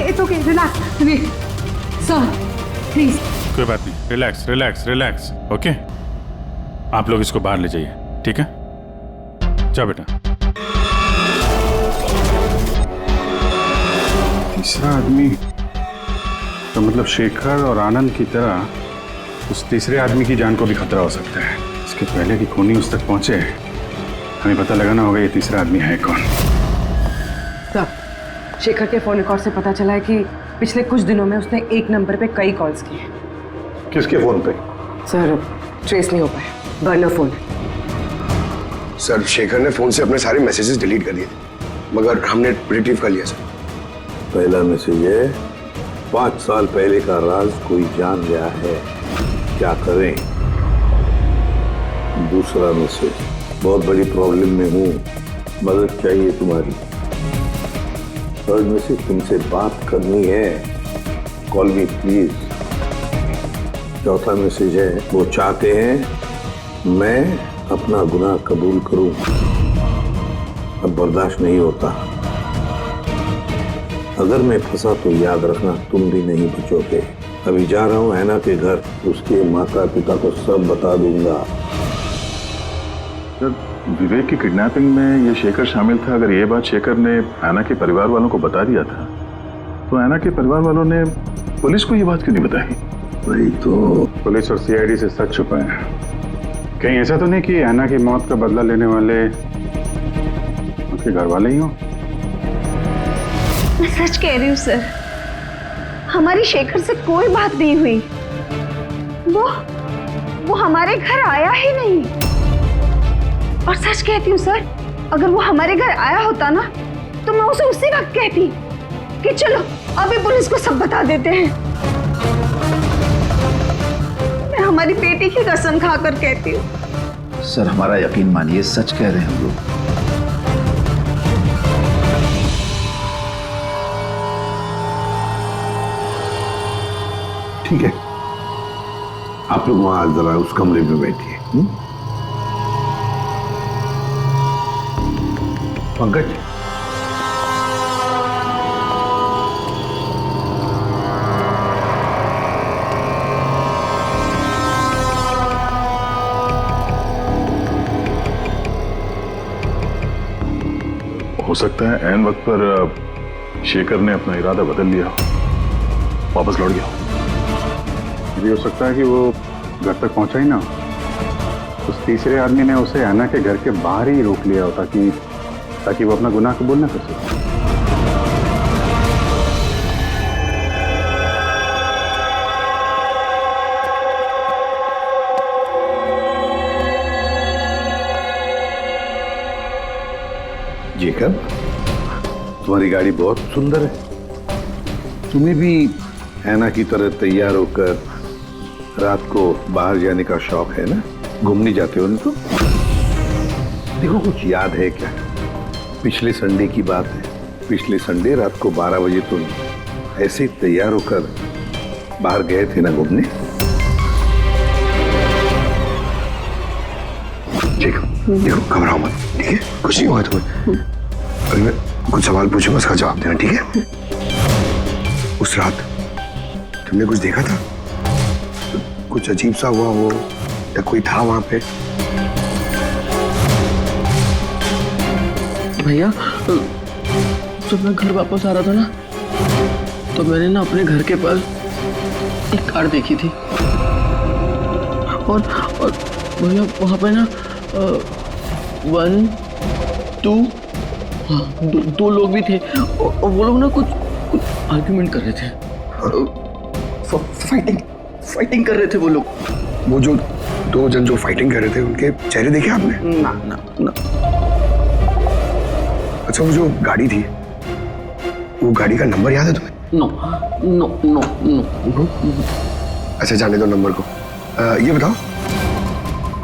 It's okay, relax. Sir, please. कोई बात नहीं, रिलैक्स रिलैक्स रिलैक्स। ओके, आप लोग इसको बाहर ले जाइए, ठीक है? जाओ बेटा। तीसरा आदमी तो मतलब शेखर और आनंद की तरह उस तीसरे आदमी की जान को भी खतरा हो सकता है। इसके पहले कि खूनी उस तक पहुंचे, हमें पता लगाना होगा ये तीसरा आदमी है कौन। सर, शेखर के फोन रिकॉर्ड से पता चला है कि पिछले कुछ दिनों में उसने एक नंबर पे कई कॉल्स किए हैं। किसके फोन पे? सर, ट्रेस नहीं हो पाया, बर्नर फोन। सर, शेखर ने फोन से अपने सारे मैसेजेस डिलीट कर दिए, मगर हमने रिट्रीव कर लिया सर। पहला मैसेज है, 5 साल पहले का राज कोई जान गया है, क्या करें। दूसरा मैसेज, बहुत बड़ी प्रॉब्लम में हूँ, मदद चाहिए तुम्हारी। थर्ड मैसेज, तुमसे बात करनी है, कॉल मी प्लीज। चौथा मैसेज है, वो चाहते हैं मैं अपना गुनाह कबूल करूं, अब बर्दाश्त नहीं होता। अगर मैं फंसा तो याद रखना तुम भी नहीं बचोगे। अभी जा रहा हूँ ऐना के घर, उसके माता पिता को सब बता दूंगा। विवेक की किडनैपिंग में ये शेखर शामिल था। अगर ये बात शेखर ने ऐना के परिवार वालों को बता दिया था, तो ऐना के परिवार वालों ने पुलिस को ये बात क्यों नहीं बताई? वही तो, पुलिस और सीआईडी से सच छुपा है। कहीं ऐसा तो नहीं कि ऐना की मौत का बदला लेने वाले उसके घर वाले ही हों? मैं सच कह रही हूँ सर, हमारी शेखर से कोई बात नहीं हुई। वो हमारे घर आया ही नहीं। और सच कहती हूँ सर, अगर वो हमारे घर आया होता ना, तो मैं उसे उसी वक्त कहती कि चलो अभी पुलिस को सब बता देते हैं। मैं हमारी बेटी की कसम खाकर कहती हूँ। सर, हमारा यकीन मानिए, सच कह रहे हैं हम लोग। ठीक है, आप लोग वहां जरा उस कमरे में बैठिए। पंकज, हो सकता है ऐन वक्त पर शेखर ने अपना इरादा बदल लिया, वापस लौट गया। ये हो सकता है कि वो घर तक पहुंचा ही ना, उस तीसरे आदमी ने उसे ऐना के घर के बाहर ही रोक लिया हो ताकि वो अपना गुनाह कबूल न कर सके। जेकब, तुम्हारी गाड़ी बहुत सुंदर है। तुम्हें भी ऐना की तरह तैयार होकर रात को बाहर जाने का शौक है ना? घूमने जाते हो ना तुम? देखो, कुछ याद है क्या? पिछले संडे की बात है। पिछले संडे रात को 12 बजे तुम ऐसे ही तैयार होकर बाहर गए थे ना घूमने? देखो, घबराओ मत, ठीक है? कुछ नहीं हुआ तुम्हें। अगर मैं कुछ सवाल पूछूंगा उसका जवाब देना, ठीक है? उस रात तुमने कुछ देखा था? कुछ अजीब सा हुआ वो, या कोई था वहां पे? भैया, जब मैं घर वापस आ रहा था ना, तो मैंने ना अपने घर के पास एक कार देखी थी। और भैया वहां पे ना 1 2 दो लोग भी थे, और वो लोग ना कुछ आर्ग्यूमेंट कर रहे थे। फाइटिंग कर रहे थे वो लोग। वो जो 2 जन जो फाइटिंग कर रहे थे, उनके चेहरे देखे आपने? ना। अच्छा, वो जो गाड़ी थी, वो गाड़ी का नंबर याद है तुम्हें? नो। अच्छा, जाने दो नंबर को। ये बताओ,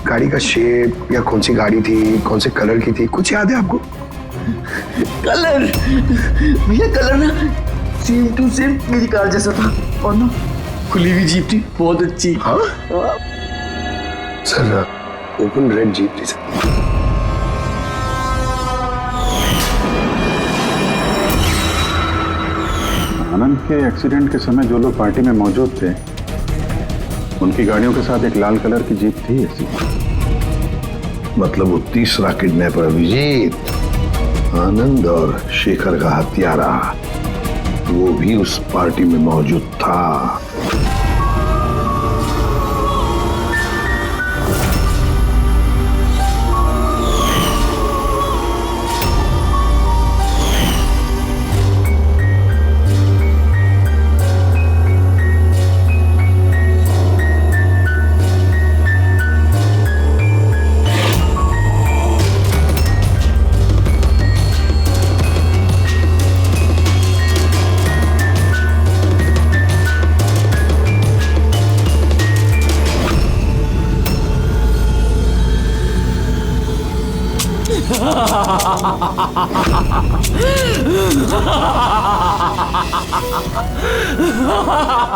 गाड़ी का शेप या कौन सी गाड़ी थी, कौन से कलर की थी, कुछ याद है आपको? कलर भैया, कलर ना सेम टू सेम मेरी कार जैसा था, और ना खुली हुई जीप थी, बहुत अच्छी। हाँ? सर, ओपन रेड जीप थी सर। आनंद के एक्सीडेंट के समय जो लोग पार्टी में मौजूद थे, उनकी गाड़ियों के साथ एक लाल कलर की जीप थी ऐसी। मतलब वो तीसरा किडनैपर अभिजीत, आनंद और शेखर का हत्यारा, वो भी उस पार्टी में मौजूद था।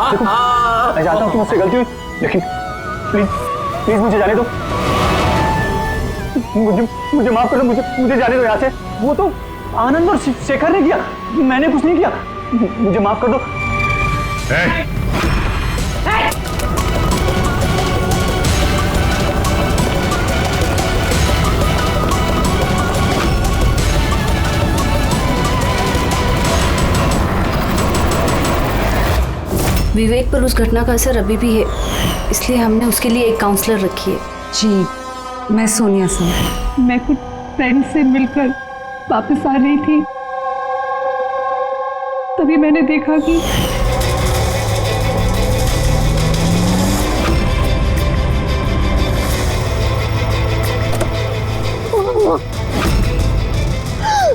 देखो, मैं जानता हूँ कि मुझसे गलती हुई, लेकिन प्लीज मुझे जाने दो। मुझे माफ कर दो, मुझे जाने दो यहाँ से। वो तो आनंद और शेखर ने किया, मैंने कुछ नहीं किया। मुझे माफ कर दो। विवेक पर उस घटना का असर अभी भी है, इसलिए हमने उसके लिए एक काउंसलर रखी है। जी, मैं सोनिया सिंह। मैं कुछ फ्रेंड से मिलकर वापस आ रही थी, तभी मैंने देखा कि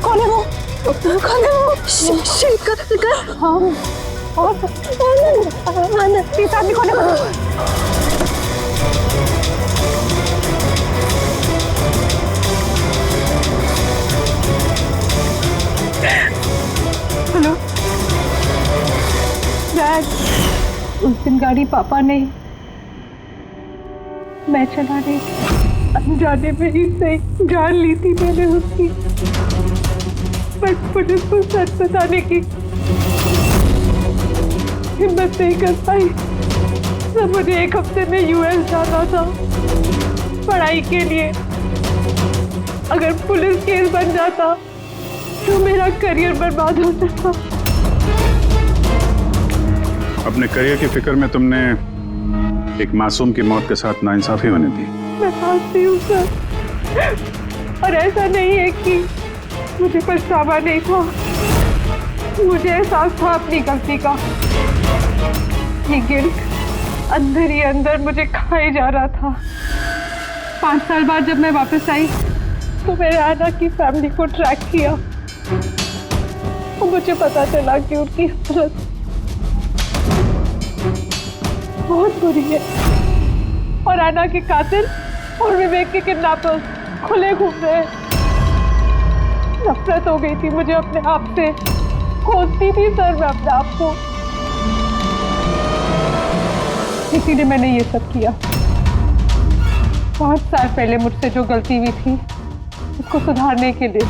कौन है वो? शेखर। हाँ, और आनंद, तीस आदमी कौन है वो? हेलो डैड, उस दिन गाड़ी पापा ने, मैं चला रही थी, अनजाने में ही सही जान ली थी मैंने उसकी, बट पुलिस को सच बताने की हिम्मत नहीं कर पाई। तो मुझे 1 हफ्ते में यूएस जाना था पढ़ाई के लिए। अगर पुलिस केस बन जाता तो मेरा करियर बर्बाद हो सकता। अपने करियर की फिक्र में तुमने एक मासूम की मौत के साथ नाइंसाफी होने दी। मैं जानती हूँ सर, और ऐसा नहीं है कि मुझे पछतावा नहीं था, मुझे एहसास था अपनी गलती का। ये गिल्ट अंदर ही अंदर मुझे खाए जा रहा था। 5 साल बाद जब मैं वापस आई तो मैंने आना की फैमिली को ट्रैक किया और मुझे पता चला कि उनकी हालत बहुत बुरी है और आना के कातिल और विवेक के किडनैपर्स खुले घूम रहे हैं। नफरत हो गई थी मुझे अपने आप से, खोजती थी सर मैं अपने आप को, इसीलिए मैंने ये सब किया। 5 साल पहले मुझसे जो गलती हुई थी उसको सुधारने के लिए,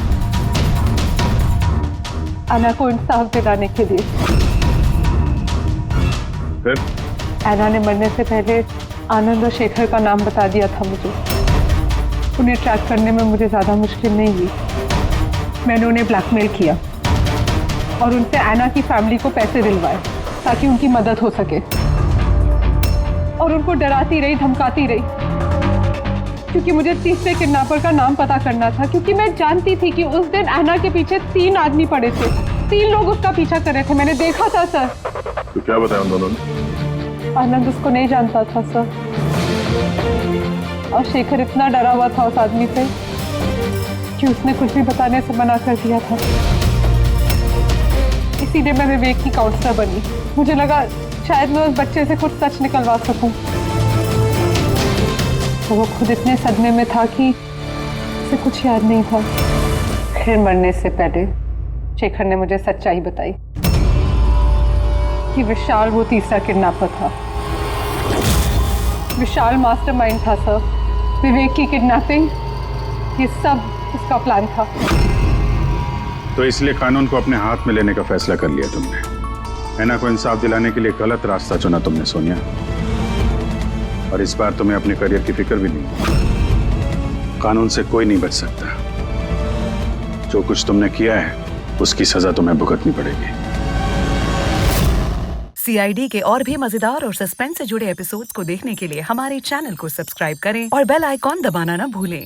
आना को इंसाफ दिलाने के लिए। फिर ऐना ने मरने से पहले आनंद और शेखर का नाम बता दिया था मुझे। उन्हें ट्रैक करने में मुझे ज़्यादा मुश्किल नहीं हुई। मैंने उन्हें ब्लैकमेल किया और उनसे ऐना की फैमिली को पैसे दिलवाए ताकि उनकी मदद हो सके, और उनको डराती रही, धमकाती रही, क्योंकि मुझे तीसरे किडनैपर का नाम पता करना था, क्योंकि मैं जानती थी कि उस दिन ऐना के पीछे 3 आदमी पड़े थे, 3 लोग उसका पीछा कर रहे थे। मैंने देखा था सर। तो क्या बताया उन दोनों ने? आनंद उसको नहीं जानता था सर, और शेखर इतना डरा हुआ था उस आदमी से कि उसने कुछ भी बताने से मना कर दिया था। इसीलिए मैं विवेक की काउंसलर बनी। मुझे लगा शायद मैं उस बच्चे से कुछ सच निकलवा सकूं। तो वो खुद इतने सदमे में था कि उसे कुछ याद नहीं था। फिर मरने से पहले शेखर ने मुझे सच्चाई बताई कि विशाल वो तीसरा किडनैपर था। विशाल मास्टरमाइंड था सर। विवेक की किडनैपिंग, ये सब उसका प्लान था। तो इसलिए कानून को अपने हाथ में लेने का फैसला कर लिया तुमने। ऐना को इंसाफ दिलाने के लिए गलत रास्ता चुना तुमने सोनिया, और इस बार तुम्हें अपने करियर की फिक्र भी नहीं। कानून से कोई नहीं बच सकता। जो कुछ तुमने किया है उसकी सजा तुम्हें भुगतनी पड़ेगी। CID के और भी मजेदार और सस्पेंस से जुड़े एपिसोड्स को देखने के लिए हमारे चैनल को सब्सक्राइब करें और बेल आइकॉन दबाना ना भूलें।